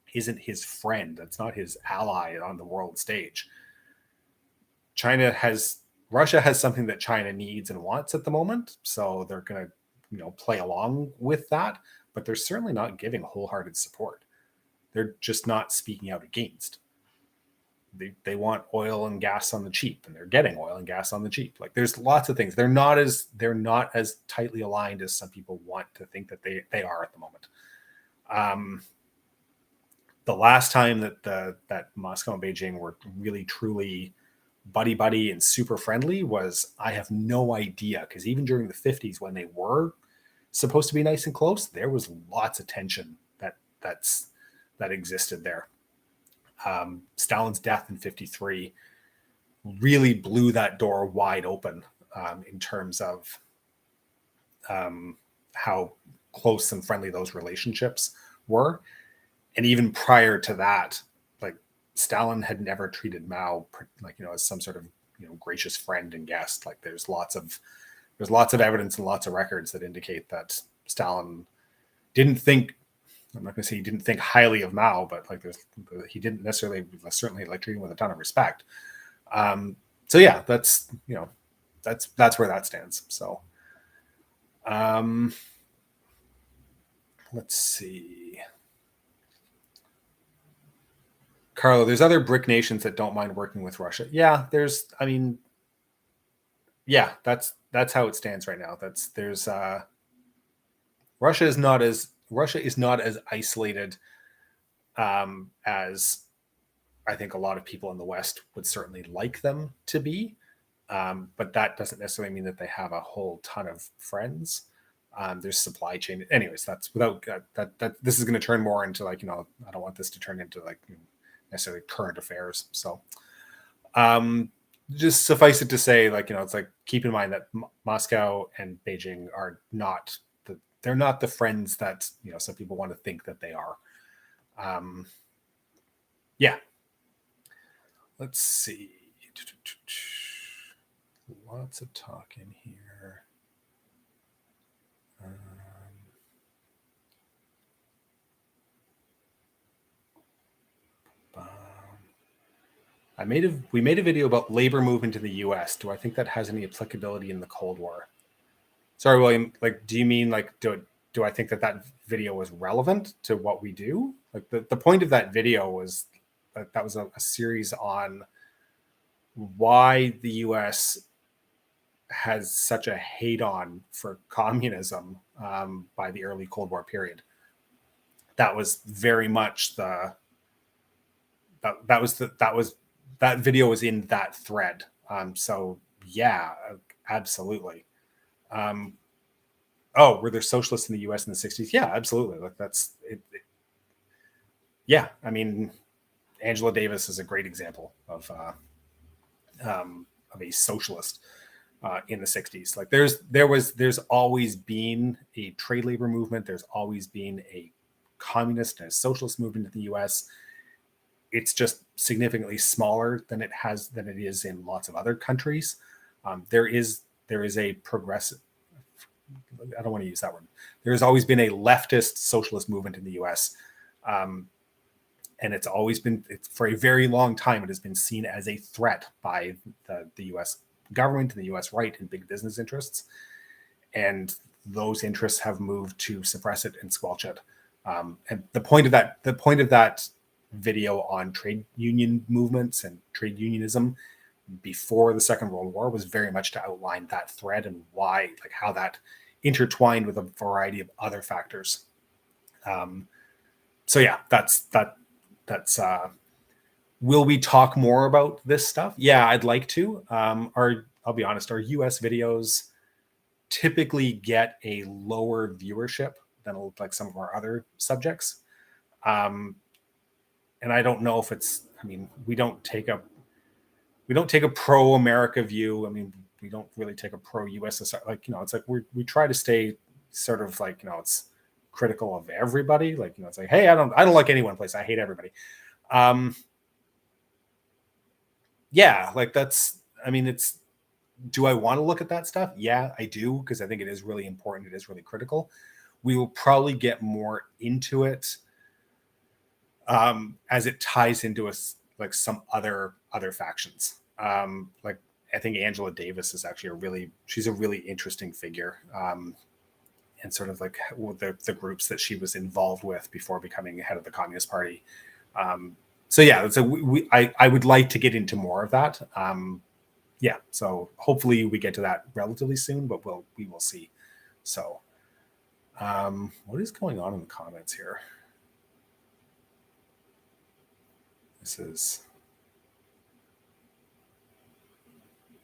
his friend. That's not his ally on the world stage. Russia has something that China needs and wants at the moment. So they're going to, play along with that, but they're certainly not giving wholehearted support. They're just not speaking out against. They want oil and gas on the cheap, and they're getting oil and gas on the cheap. Like there's lots of things. They're not as tightly aligned as some people want to think that they are at the moment. The last time that Moscow and Beijing were really truly buddy and super friendly was, I have no idea, because even during the 50s when they were supposed to be nice and close, there was lots of tension that existed there. Stalin's death in 1953 really blew that door wide open in terms of how close and friendly those relationships were. And even prior to that, like Stalin had never treated Mao as some sort of gracious friend and guest. Like there's lots of evidence and lots of records that indicate that Stalin didn't think, I'm not going to say he didn't think highly of Mao, but he didn't necessarily, certainly treat him with a ton of respect. So yeah, that's where that stands. So let's see. Carlo, there's other BRIC nations that don't mind working with Russia. Yeah, that's how it stands right now. Russia is not as isolated as I think a lot of people in the West would certainly like them to be. But that doesn't necessarily mean that they have a whole ton of friends. There's supply chain. Anyways, that's without that. This is going to turn more into like, I don't want this to turn into like necessarily current affairs. So just suffice it to say, like, it's like, keep in mind that Moscow and Beijing are not they're not the friends that some people want to think that they are. Yeah. Let's see. Lots of talking here. We made a video about labor movement in the U.S. Do I think that has any applicability in the Cold War? Sorry, William. Like, do you mean like do I think that video was relevant to what we do? Like the point of that video was that was a series on why the U.S. has such a hate on for communism by the early Cold War period. That was very much that video was in that thread. So yeah, absolutely. Were there socialists in the U.S. in the 60s? Yeah, absolutely. Like that's it. Yeah, I mean, Angela Davis is a great example of a socialist in the 60s. Like there's always been a trade labor movement. There's always been a communist and a socialist movement in the U.S. It's just significantly smaller than it is in lots of other countries. There is a progressive. I don't want to use that word. There has always been a leftist socialist movement in the U.S. And it's always been, for a very long time, it has been seen as a threat by the U.S. government and the U.S. right and big business interests. And those interests have moved to suppress it and squelch it. And the point of that video on trade union movements and trade unionism before the Second World War was very much to outline that thread and why, like how that intertwined with a variety of other factors. So yeah, that's will we talk more about this stuff? Yeah, I'd like to. I'll be honest, our US videos typically get a lower viewership than like some of our other subjects. And I don't know if we don't take a pro America view. I mean, we don't really take a pro USSR. Like, it's like we try to stay sort of like, it's critical of everybody. Like, it's like, hey, I don't like any one place. I hate everybody. Yeah, like do I want to look at that stuff? Yeah, I do, because I think it is really important. It is really critical. We will probably get more into it as it ties into like some other factions. Like I think Angela Davis is actually she's a really interesting figure. And sort of like the groups that she was involved with before becoming head of the Communist Party. So yeah, I would like to get into more of that. Yeah, so hopefully we get to that relatively soon, but we will see. So, what is going on in the comments here? This is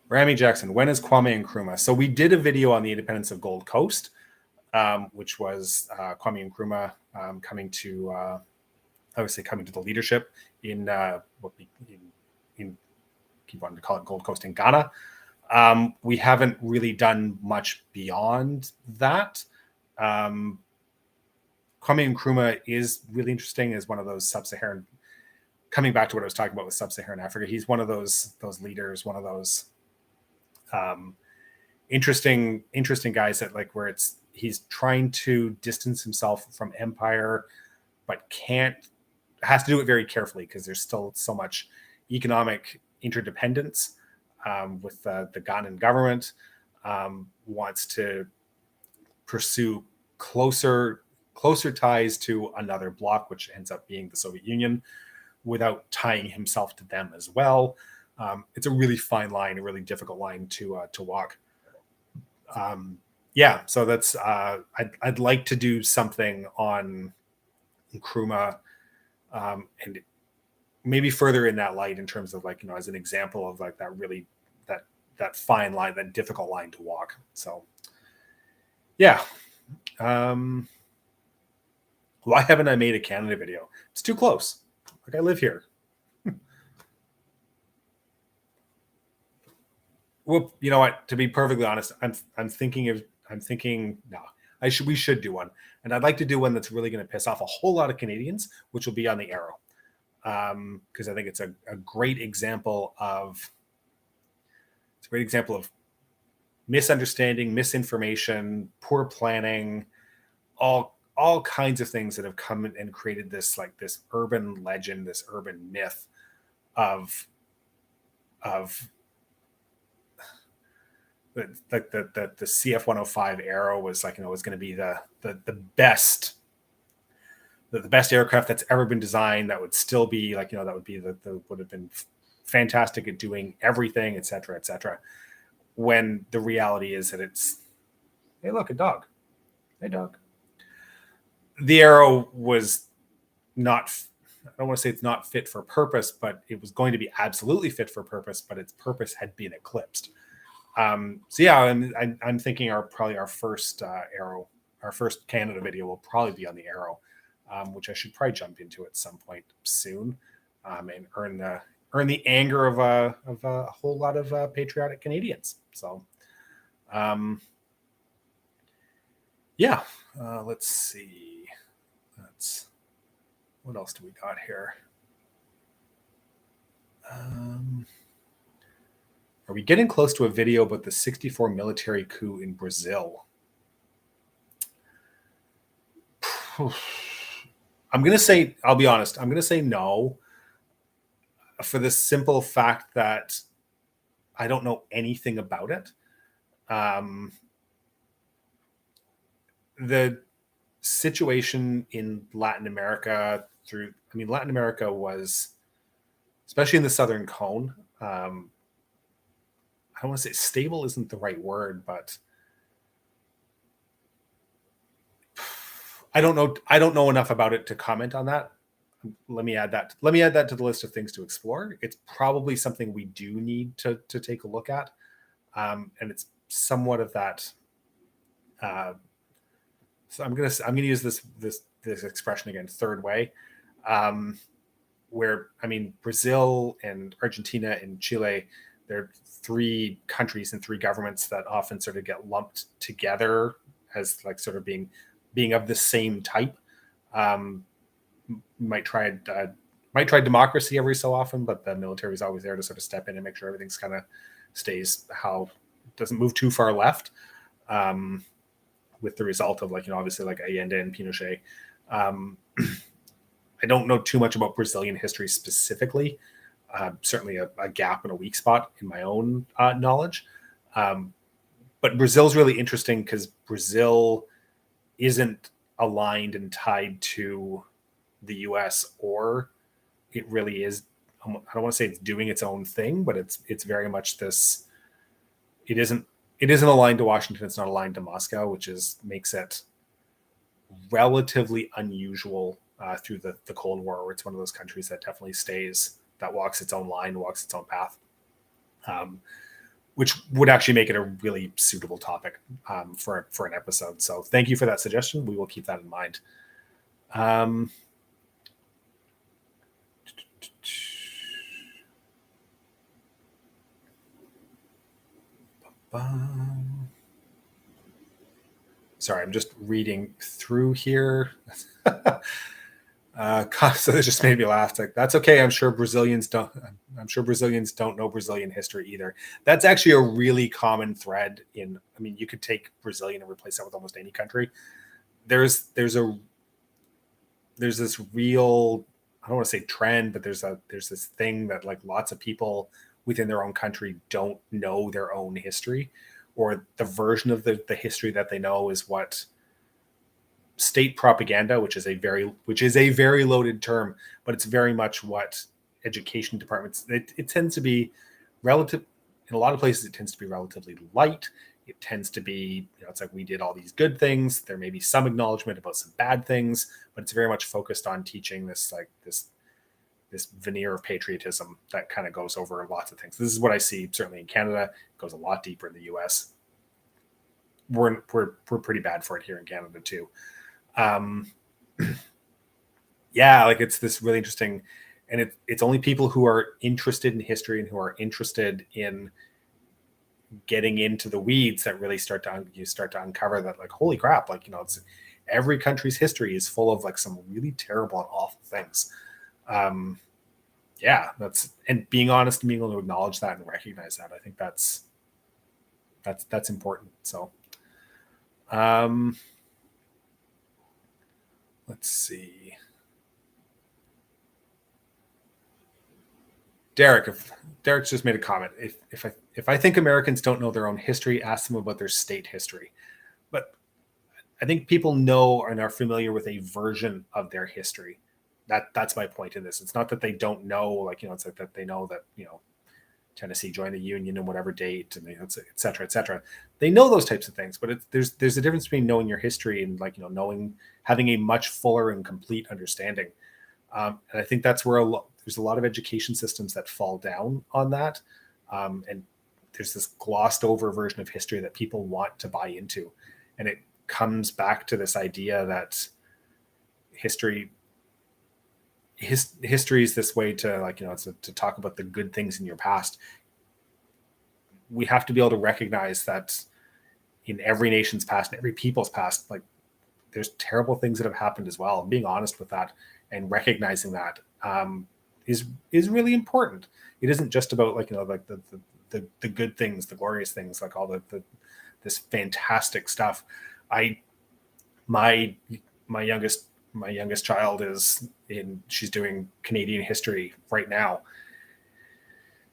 Rami Jackson. When is Kwame Nkrumah? So we did a video on the independence of Gold Coast, which was Kwame Nkrumah coming to, obviously coming to the leadership in keep wanting to call it Gold Coast in Ghana. We haven't really done much beyond that. Kwame Nkrumah is really interesting as one of those sub-Saharan, coming back to what I was talking about with sub-Saharan Africa. He's one of those leaders, one of those interesting guys that like where he's trying to distance himself from empire, but has to do it very carefully because there's still so much economic interdependence with the Ghanaian government. Wants to pursue closer ties to another bloc, which ends up being the Soviet Union, without tying himself to them as well. It's a really fine line, a really difficult line to walk. Yeah, so that's I'd like to do something on Nkrumah, and maybe further in that light in terms of like, as an example of like that really that fine line, that difficult line to walk. So yeah, Why haven't I made a Canada video? It's too close. Like, I live here. Well, you know what? To be perfectly honest, I'm thinking no. We should do one, and I'd like to do one that's really going to piss off a whole lot of Canadians, which will be on the Arrow, because I think it's a great example of misunderstanding, misinformation, poor planning, all kinds of things that have come and created this urban legend, this urban myth of like the CF-105 Arrow was was going to be the best aircraft that's ever been designed, that would still be that would be would have been fantastic at doing everything, etc., etc. When the reality is that it's, hey, look, a dog. Hey, dog. The Arrow was not, I don't want to say it's not fit for purpose, but it was going to be absolutely fit for purpose, but its purpose had been eclipsed. So yeah, I'm thinking our first Arrow, our first Canada video will probably be on the Arrow, which I should probably jump into at some point soon, and earn the anger of a whole lot of patriotic Canadians. So, yeah, let's see. What else do we got here? Are we getting close to a video about the 64 military coup in Brazil? I'm going to say, I'll be honest, I'm going to say no, for the simple fact that I don't know anything about it. The situation in Latin America Latin America was, especially in the Southern Cone, I don't want to say stable isn't the right word, but I don't know enough about it to comment on that. Let me add that to the list of things to explore. It's probably something we do need to take a look at, and it's somewhat of that. So I'm gonna use this expression again, third way, where Brazil and Argentina and Chile, they're three countries and three governments that often sort of get lumped together as sort of being of the same type. Might try democracy every so often, but the military is always there to sort of step in and make sure everything's kind of stays how doesn't move too far left. With the result of obviously Allende and Pinochet. I don't know too much about Brazilian history specifically. Certainly a gap and a weak spot in my own knowledge. But Brazil's really interesting because Brazil isn't aligned and tied to the US, or it really is. I don't want to say it's doing its own thing, but it's very much this. It isn't aligned to Washington. It's not aligned to Moscow, which makes it relatively unusual through the Cold War, where it's one of those countries that definitely walks its own line, walks its own path, which would actually make it a really suitable topic for an episode. So thank you for that suggestion. We will keep that in mind. Sorry, I'm just reading through here. So this just made me laugh. It's like, that's okay. I'm sure Brazilians don't know Brazilian history either. That's actually a really common thread you could take Brazilian and replace that with almost any country. There's this real, I don't want to say trend, but there's this thing that lots of people within their own country don't know their own history, or the version of the history that they know is what state propaganda, which is a very loaded term, but it's very much what education departments, it tends to be relative. In a lot of places, it tends to be relatively light. It tends to be, it's like, we did all these good things. There may be some acknowledgement about some bad things, but it's very much focused on teaching this veneer of patriotism that kind of goes over lots of things. This is what I see certainly in Canada. It goes a lot deeper in the US. we're pretty bad for it here in Canada too. Um, yeah, like it's this really interesting, and it's only people who are interested in history and who are interested in getting into the weeds that really start to uncover that, like, holy crap, like, it's every country's history is full of like some really terrible and awful things. Um, yeah, and being honest and being able to acknowledge that and recognize that, I think that's important. So, um, let's see. Derek's just made a comment. If I think Americans don't know their own history, ask them about their state history. But I think people know and are familiar with a version of their history. That's my point in this. It's not that they don't know, like, it's like that they know that, Tennessee joined the Union in whatever date, and et cetera, et cetera. They know those types of things, but there's a difference between knowing your history and, like, having a much fuller and complete understanding. And I think that's where there's a lot of education systems that fall down on that. And there's this glossed over version of history that people want to buy into. And it comes back to this idea that history is this way to, like, to talk about the good things in your past. We have to be able to recognize that in every nation's past and every people's past, like, there's terrible things that have happened as well. And being honest with that and recognizing that is really important. It isn't just about, like, like the good things, the glorious things, like all this fantastic stuff. My youngest child she's doing Canadian history right now,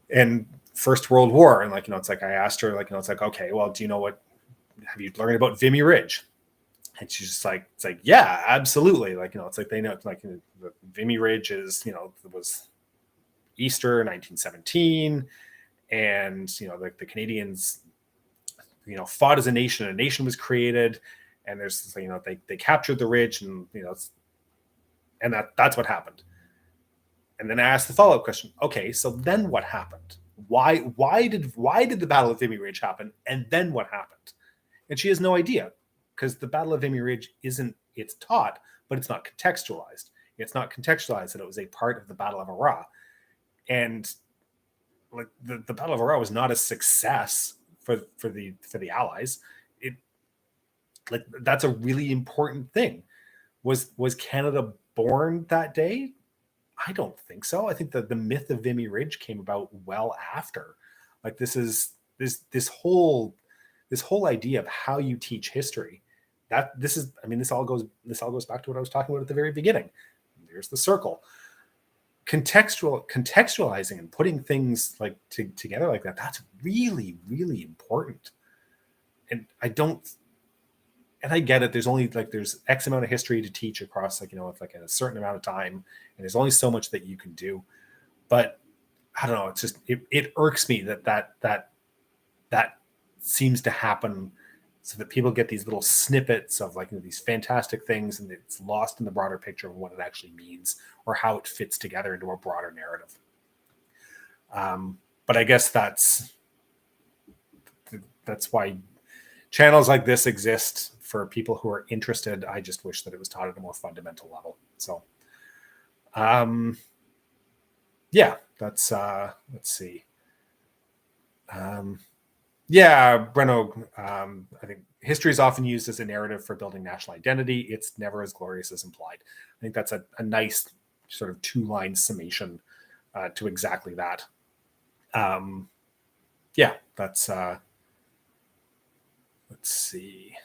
and First World War. And, like, it's like, I asked her, like, it's like, okay, well, do you know have you learned about Vimy Ridge? And she's just like, it's like, yeah, absolutely. Like, it's like, they know, like, the Vimy Ridge is, it was Easter 1917. And, like, the Canadians, fought as a nation. A nation was created. And there's, they captured the ridge, and, and that's what happened. And then I asked the follow-up question. Okay, so then what happened? Why did the Battle of Vimy Ridge happen? And then what happened? And she has no idea, because the Battle of Vimy Ridge it's taught, but it's not contextualized. It's not contextualized that it was a part of the Battle of Arras. And, like, the Battle of Arras was not a success for the Allies. Like, that's a really important thing. Was Canada born that day? I don't think so. I think that the myth of Vimy Ridge came about well after. Like, this whole idea of how you teach history. This all goes back to what I was talking about at the very beginning. There's the circle. Contextualizing and putting things, like, together like that, that's really, really important. And I get it. There's only, like, there's X amount of history to teach across, like, with, like, a certain amount of time, and there's only so much that you can do. But I don't know. It's just, it irks me that seems to happen, so that people get these little snippets of, like, these fantastic things, and it's lost in the broader picture of what it actually means or how it fits together into a broader narrative. But I guess that's why channels like this exist, for people who are interested. I just wish that it was taught at a more fundamental level. So, yeah, that's, let's see. Yeah, Breno, I think history is often used as a narrative for building national identity. It's never as glorious as implied. I think that's a nice sort of 2-line summation to exactly that. Yeah, that's, let's see.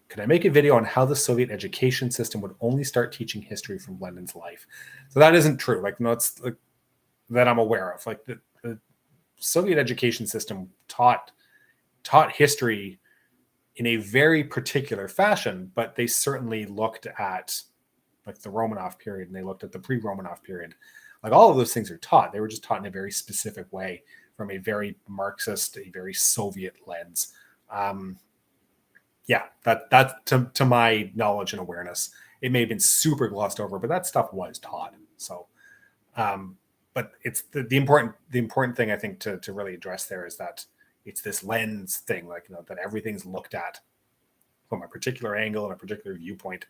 Could I make a video on how the Soviet education system would only start teaching history from Lenin's life? So that isn't true. Like, no, it's, like, that I'm aware of. Like, the Soviet education system taught history in a very particular fashion, but they certainly looked at, like, the Romanov period, and they looked at the pre-Romanov period. Like, all of those things are taught. They were just taught in a very specific way, from a very Marxist, a very Soviet lens. Yeah, that to my knowledge and awareness, it may have been super glossed over, but that stuff was taught. So, but it's the important thing, I think, to really address there, is that it's this lens thing, like, that everything's looked at from a particular angle and a particular viewpoint,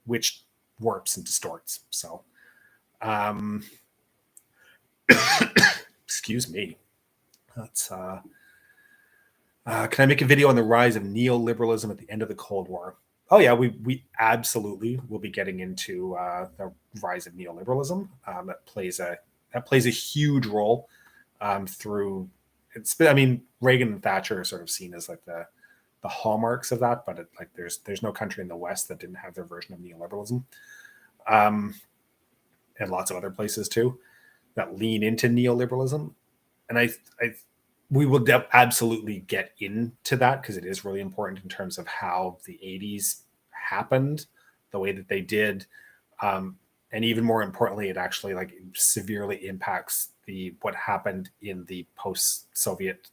which warps and distorts. So, excuse me. That's can I make a video on the rise of neoliberalism at the end of the Cold War? Oh yeah, we absolutely will be getting into the rise of neoliberalism. That plays a huge role through. I mean, Reagan and Thatcher are sort of seen as like the hallmarks of that, but there's no country in the West that didn't have their version of neoliberalism, and lots of other places too that lean into neoliberalism. And we will absolutely get into that because it is really important in terms of how the 80s happened the way that they did. And even more importantly, it actually severely impacts what happened in the post-Soviet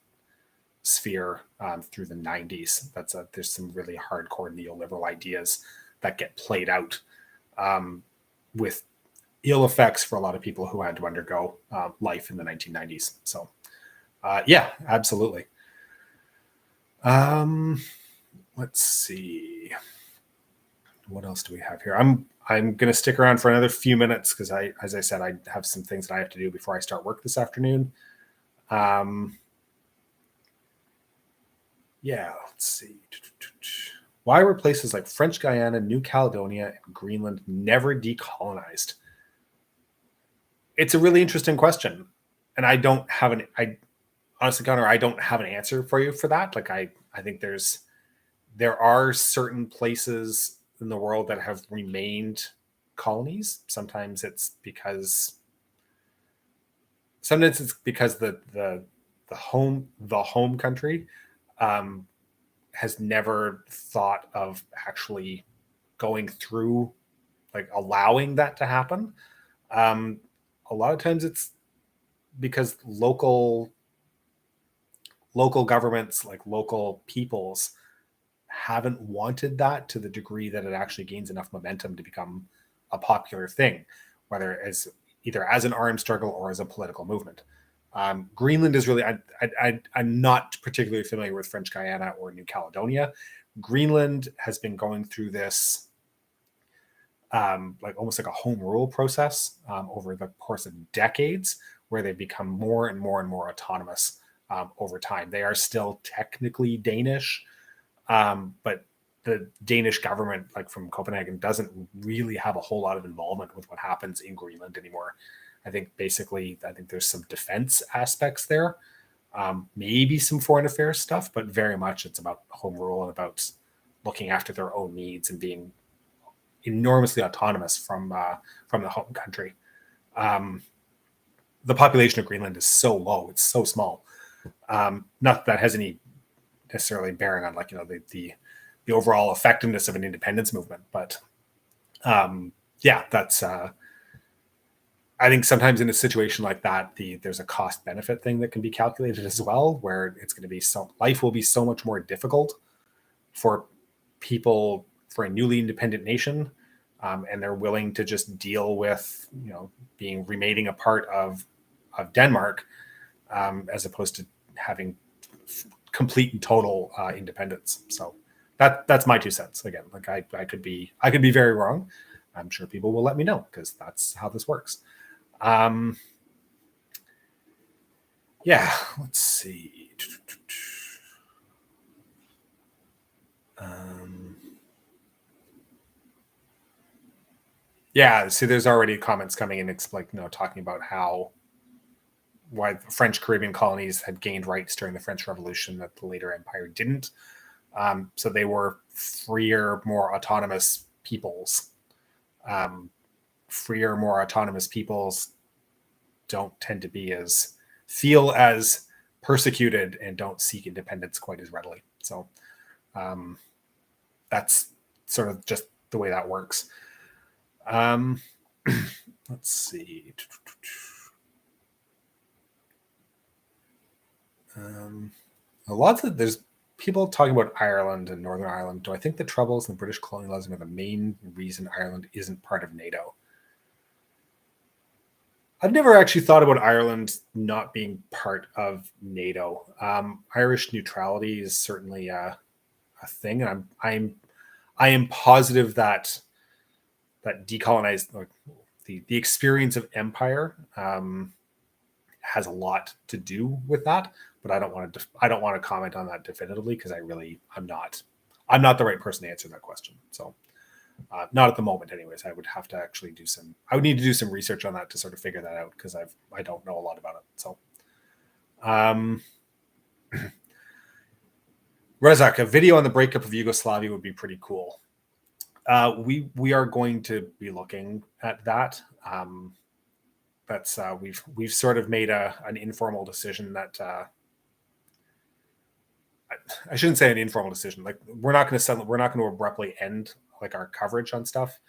sphere through the 90s. There's some really hardcore neoliberal ideas that get played out with ill effects for a lot of people who had to undergo life in the 1990s. So yeah, absolutely. Let's see. What else do we have here? I'm going to stick around for another few minutes because as I said, I have some things that I have to do before I start work this afternoon. Yeah, let's see. Why were places like French Guiana, New Caledonia, and Greenland never decolonized? It's a really interesting question. And I don't have honestly, Connor, I don't have an answer for you for that. I think there are certain places in the world that have remained colonies. Sometimes it's because the home country has never thought of actually going through allowing that to happen. A lot of times it's because local governments, local peoples, haven't wanted that to the degree that it actually gains enough momentum to become a popular thing, whether as either as an armed struggle or as a political movement. Greenland is really, I'm not particularly familiar with French Guiana or New Caledonia. Greenland has been going through this almost like a home rule process over the course of decades, where they've become more and more and more autonomous over time. They are still technically Danish, but the Danish government, from Copenhagen, doesn't really have a whole lot of involvement with what happens in Greenland anymore. I think there's some defense aspects there, maybe some foreign affairs stuff, but very much it's about home rule and about looking after their own needs and being enormously autonomous from the home country. The population of Greenland is so low; it's so small. Not that has any necessarily bearing on the overall effectiveness of an independence movement, but yeah, that's. I think sometimes in a situation like that, there's a cost benefit thing that can be calculated as well, where it's going to be life will be so much more difficult for people, for a newly independent nation, and they're willing to just deal with remaining a part of Denmark, as opposed to having complete and total independence. So that's my 2 cents. Again, I could be very wrong. I'm sure people will let me know because that's how this works. Yeah, let's see. Yeah, see, there's already comments coming in. It's talking about why the French Caribbean colonies had gained rights during the French Revolution that the later empire didn't. So they were freer, more autonomous peoples. Freer, more autonomous peoples don't tend to feel as persecuted and don't seek independence quite as readily. So that's sort of just the way that works. Let's see. There's people talking about Ireland and Northern Ireland. Do I think the Troubles and British colonialism are the main reason Ireland isn't part of NATO? I've never actually thought about Ireland not being part of NATO. Irish neutrality is certainly a thing, and I am positive that decolonized, like, the experience of empire has a lot to do with that. But I don't want to comment on that definitively because I'm not the right person to answer that question. So not at the moment, anyways. I would have to actually I would need to do some research on that to sort of figure that out because I don't know a lot about it. So, Rezak, a video on the breakup of Yugoslavia would be pretty cool. We are going to be looking at that. That's we've sort of made an informal decision that I shouldn't say an informal decision. Like we're not going to abruptly end like our coverage on stuff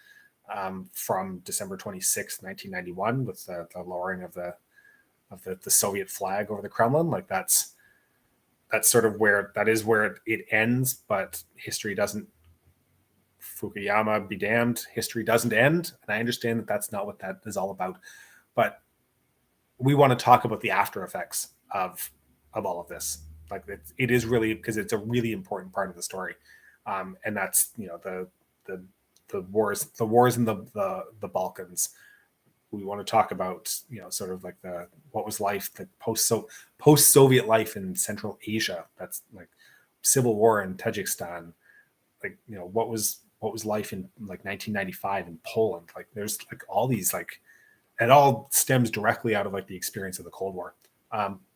from December 26th, 1991, with the lowering of the Soviet flag over the Kremlin. Like that's sort of where it ends. But history doesn't. Fukuyama be damned. History doesn't end, and I understand that that's not what that is all about. But we want to talk about the after effects of all of this. Like it is really, because it's a really important part of the story, and that's the wars in the Balkans. We want to talk about sort of like what was life, the post Soviet life in Central Asia. That's like civil war in Tajikistan. Like what was life in like 1995 in Poland. Like there's like all these like. It all stems directly out of like the experience of the Cold War.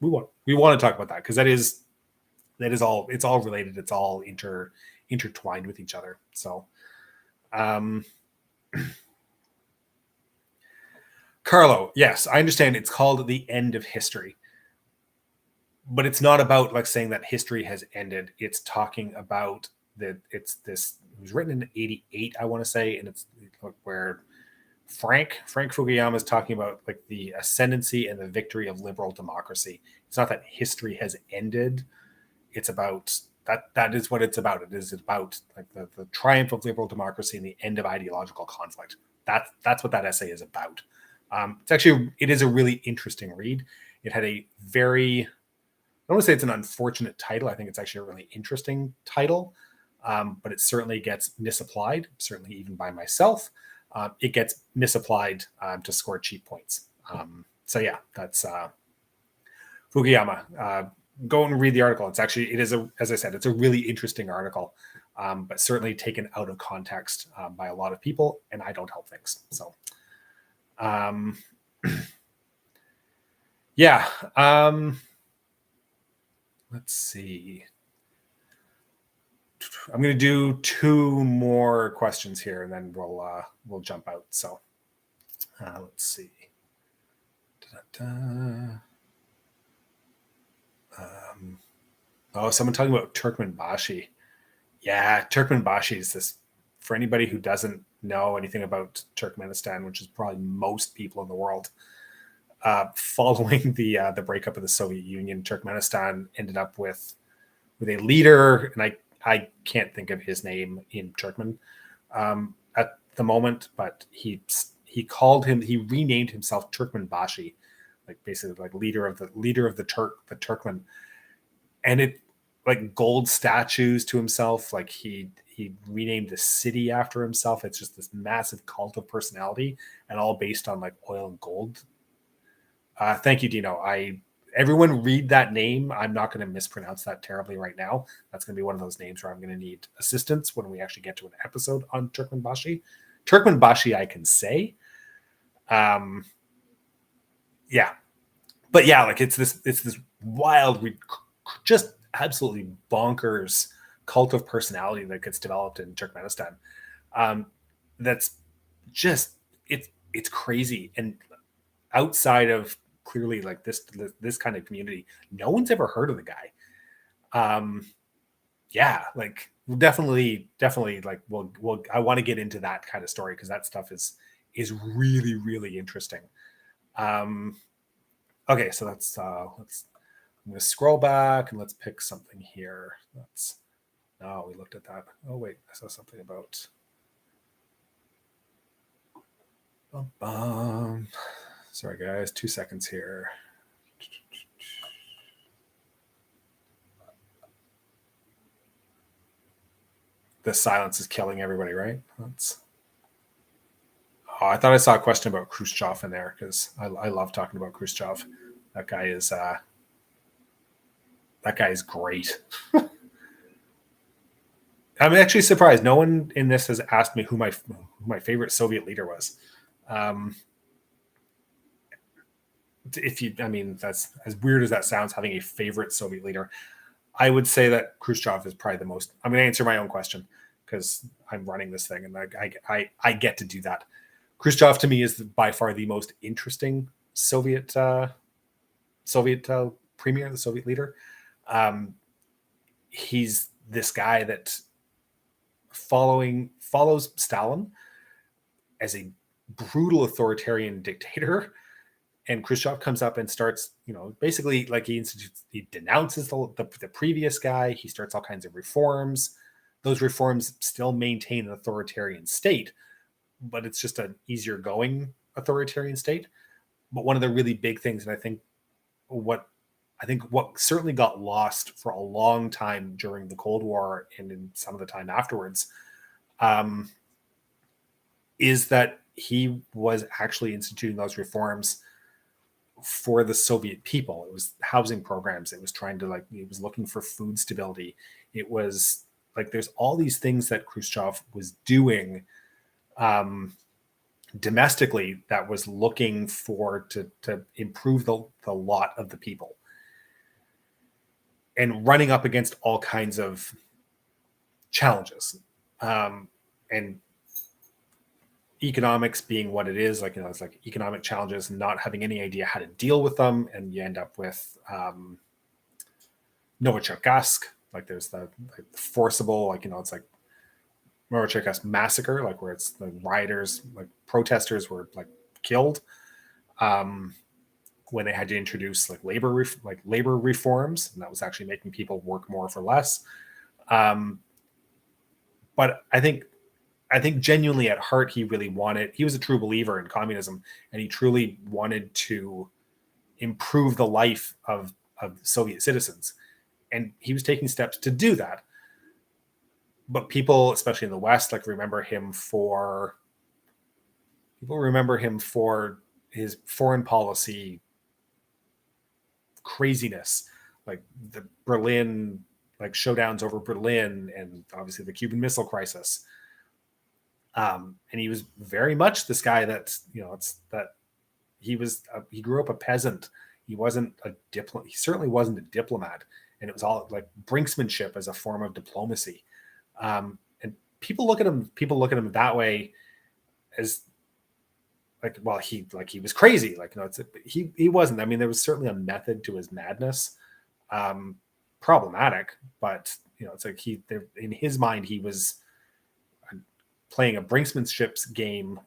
We want to talk about that because that is all. It's all related. It's all intertwined with each other. So, Carlo, yes, I understand. It's called the end of history, but it's not about like saying that history has ended. It's talking about that. It's this. It was written in '88, I want to say, and it's where Frank Fukuyama is talking about like the ascendancy and the victory of liberal democracy. It's not that history has ended. It's about that is what it's about. It is about like the triumph of liberal democracy and the end of ideological conflict. That's what that essay is about. It is a really interesting read. It had a very, I don't want to say it's an unfortunate title. I think it's actually a really interesting title, but it certainly gets misapplied, certainly even by myself. It gets misapplied to score cheap points. So yeah, that's Fukuyama. Go and read the article. As I said, it's a really interesting article, but certainly taken out of context by a lot of people, and I don't help things. So, yeah. Let's see. I'm going to do two more questions here, and then we'll jump out. So, let's see. Someone talking about Turkmenbashi. Yeah, Turkmenbashi is this. For anybody who doesn't know anything about Turkmenistan, which is probably most people in the world, following the breakup of the Soviet Union, Turkmenistan ended up with a leader, and I can't think of his name in Turkmen at the moment, but he renamed himself Turkmenbashi, like basically like leader of the Turkmen, and it like gold statues to himself. Like he renamed the city after himself. It's just this massive cult of personality, and all based on like oil and gold. Thank you, Dino. Everyone read that name. I'm not going to mispronounce that terribly right now. That's going to be one of those names where I'm going to need assistance when we actually get to an episode on Turkmenbashi. Turkmenbashi, I can say. Yeah. But yeah, like it's this wild, just absolutely bonkers cult of personality that gets developed in Turkmenistan. That's just, it's crazy. And outside of clearly like this kind of community, no one's ever heard of the guy. Yeah, like definitely like we'll I want to get into that kind of story because that stuff is really, really interesting. Okay, so let's I'm gonna scroll back and let's pick something here. We looked at that. Oh wait, I saw something about Sorry, guys. 2 seconds here. The silence is killing everybody, right? Oh, I thought I saw a question about Khrushchev in there because I love talking about Khrushchev. That guy is great. I'm actually surprised. No one in this has asked me who my favorite Soviet leader was. I mean, that's as weird as that sounds, having a favorite Soviet leader. I would say that Khrushchev is probably the most. I'm going to answer my own question because I'm running this thing and I get to do that. Khrushchev to me is by far the most interesting Soviet premier, the Soviet leader. He's this guy that follows Stalin as a brutal authoritarian dictator, and Khrushchev comes up and starts, basically like he denounces the previous guy. He starts all kinds of reforms. Those reforms still maintain an authoritarian state, but it's just an easier going authoritarian state. But one of the really big things, and I think what certainly got lost for a long time during the Cold War and in some of the time afterwards, is that he was actually instituting those reforms for the Soviet people. It was housing programs. It was he was looking for food stability. It was like, there's all these things that Khrushchev was doing domestically that was looking for to improve the lot of the people, and running up against all kinds of challenges, and economics being what it is, it's like economic challenges and not having any idea how to deal with them. And you end up with Novocherkassk, like there's the forcible, it's like Novocherkassk massacre, like where it's the rioters, like protesters were like killed when they had to introduce like labor reforms, and that was actually making people work more for less. But I think genuinely at heart, he was a true believer in communism, and he truly wanted to improve the life of Soviet citizens. And he was taking steps to do that. But people, especially in the West, remember him for his foreign policy craziness, like the Berlin, showdowns over Berlin, and obviously the Cuban Missile Crisis. And he was very much this guy he grew up a peasant. He wasn't a diplomat. He certainly wasn't a diplomat. And it was all like brinksmanship as a form of diplomacy. And people look at him that way as he was crazy. He wasn't. I mean, there was certainly a method to his madness. Problematic, but it's like in his mind, he was playing a brinksmanship game,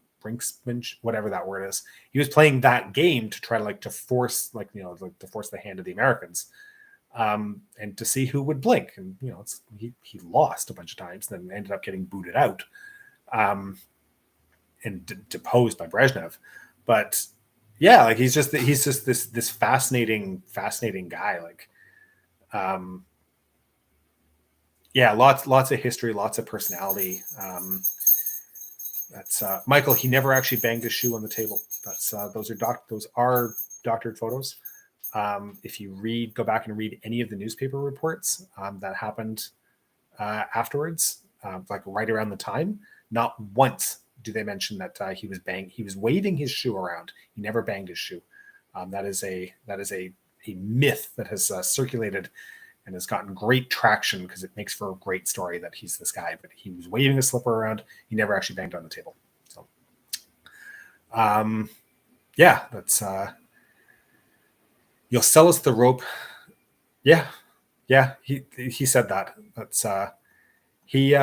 whatever that word is. He was playing that game to try to force to force the hand of the Americans, and to see who would blink. And he lost a bunch of times, then ended up getting booted out, and deposed by Brezhnev. But yeah, he's just this fascinating guy. Lots of history, lots of personality. That's Michael. He never actually banged his shoe on the table. Those are doctored photos. If you go back and read any of the newspaper reports that happened afterwards, right around the time, not once do they mention that he was waving his shoe around. He never banged his shoe. That is a myth that has circulated and has gotten great traction because it makes for a great story that he's this guy, but he was waving a slipper around. He never actually banged on the table. So, that's, you'll sell us the rope. Yeah. He said that. That's, he's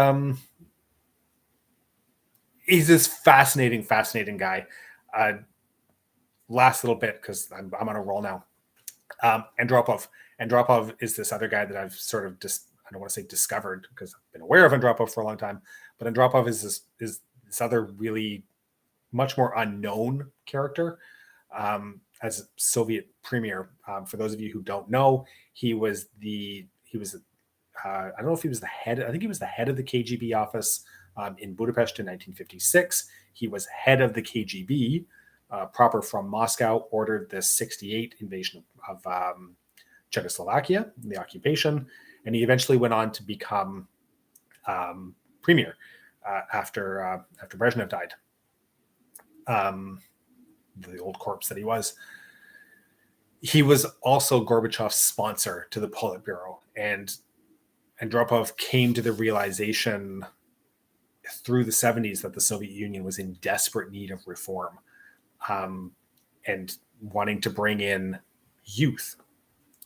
this fascinating guy. Last little bit, because I'm on a roll now. Andropov is this other guy that I've sort of I don't want to say discovered, because I've been aware of Andropov for a long time, but Andropov is this other really much more unknown character. as Soviet premier. For those of you who don't know, he was I don't know if he was the head. I think he was the head of the KGB office in Budapest in 1956. He was head of the KGB, proper from Moscow, ordered the 68 invasion of Czechoslovakia, the occupation, and he eventually went on to become premier after Brezhnev died. The old corpse that he was. He was also Gorbachev's sponsor to the Politburo, and Andropov came to the realization through the 70s that the Soviet Union was in desperate need of reform, and wanting to bring in youth.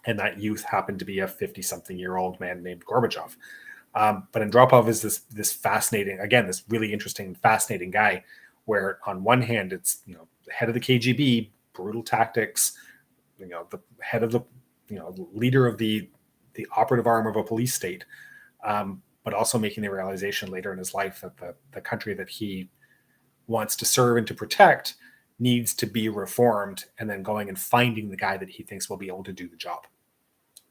And that youth happened to be a 50-something-year-old man named Gorbachev. But Andropov is this fascinating, again, this really interesting, fascinating guy, where on one hand, it's, the head of the KGB, brutal tactics, the head of the, leader of the operative arm of a police state, but also making the realization later in his life that the country that he wants to serve and to protect needs to be reformed, and then going and finding the guy that he thinks will be able to do the job.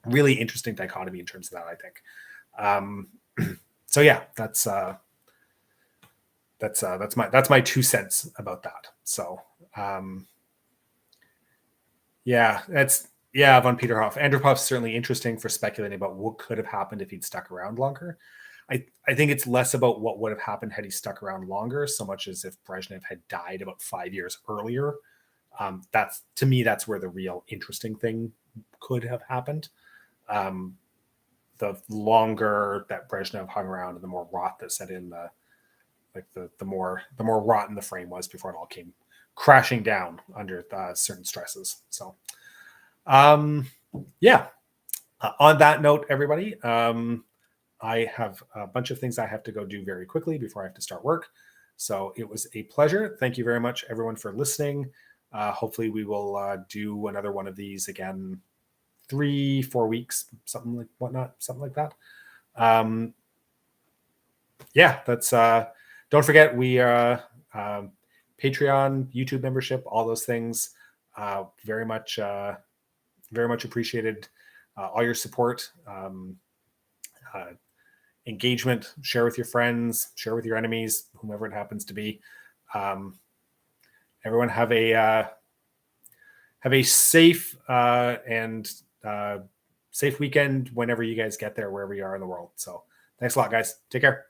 Really interesting dichotomy in terms of that, I think. So yeah, that's my 2 cents about that. So von Peterhof. Andropov's certainly interesting for speculating about what could have happened if he'd stuck around longer. I think it's less about what would have happened had he stuck around longer, so much as if Brezhnev had died about 5 years earlier. To me, that's where the real interesting thing could have happened. The longer that Brezhnev hung around, and the more rot that set in, the more rotten the frame was before it all came crashing down under certain stresses. So, on that note, everybody, I have a bunch of things I have to go do very quickly before I have to start work. So it was a pleasure. Thank you very much, everyone, for listening. Hopefully we will do another one of these again, 3-4 weeks, something like that. That's don't forget, we Patreon, YouTube membership, all those things, very much appreciated. All your support, engagement, share with your friends, share with your enemies, whomever it happens to be. Everyone have a safe and safe weekend whenever you guys get there, wherever you are in the world. So thanks a lot, guys. Take care.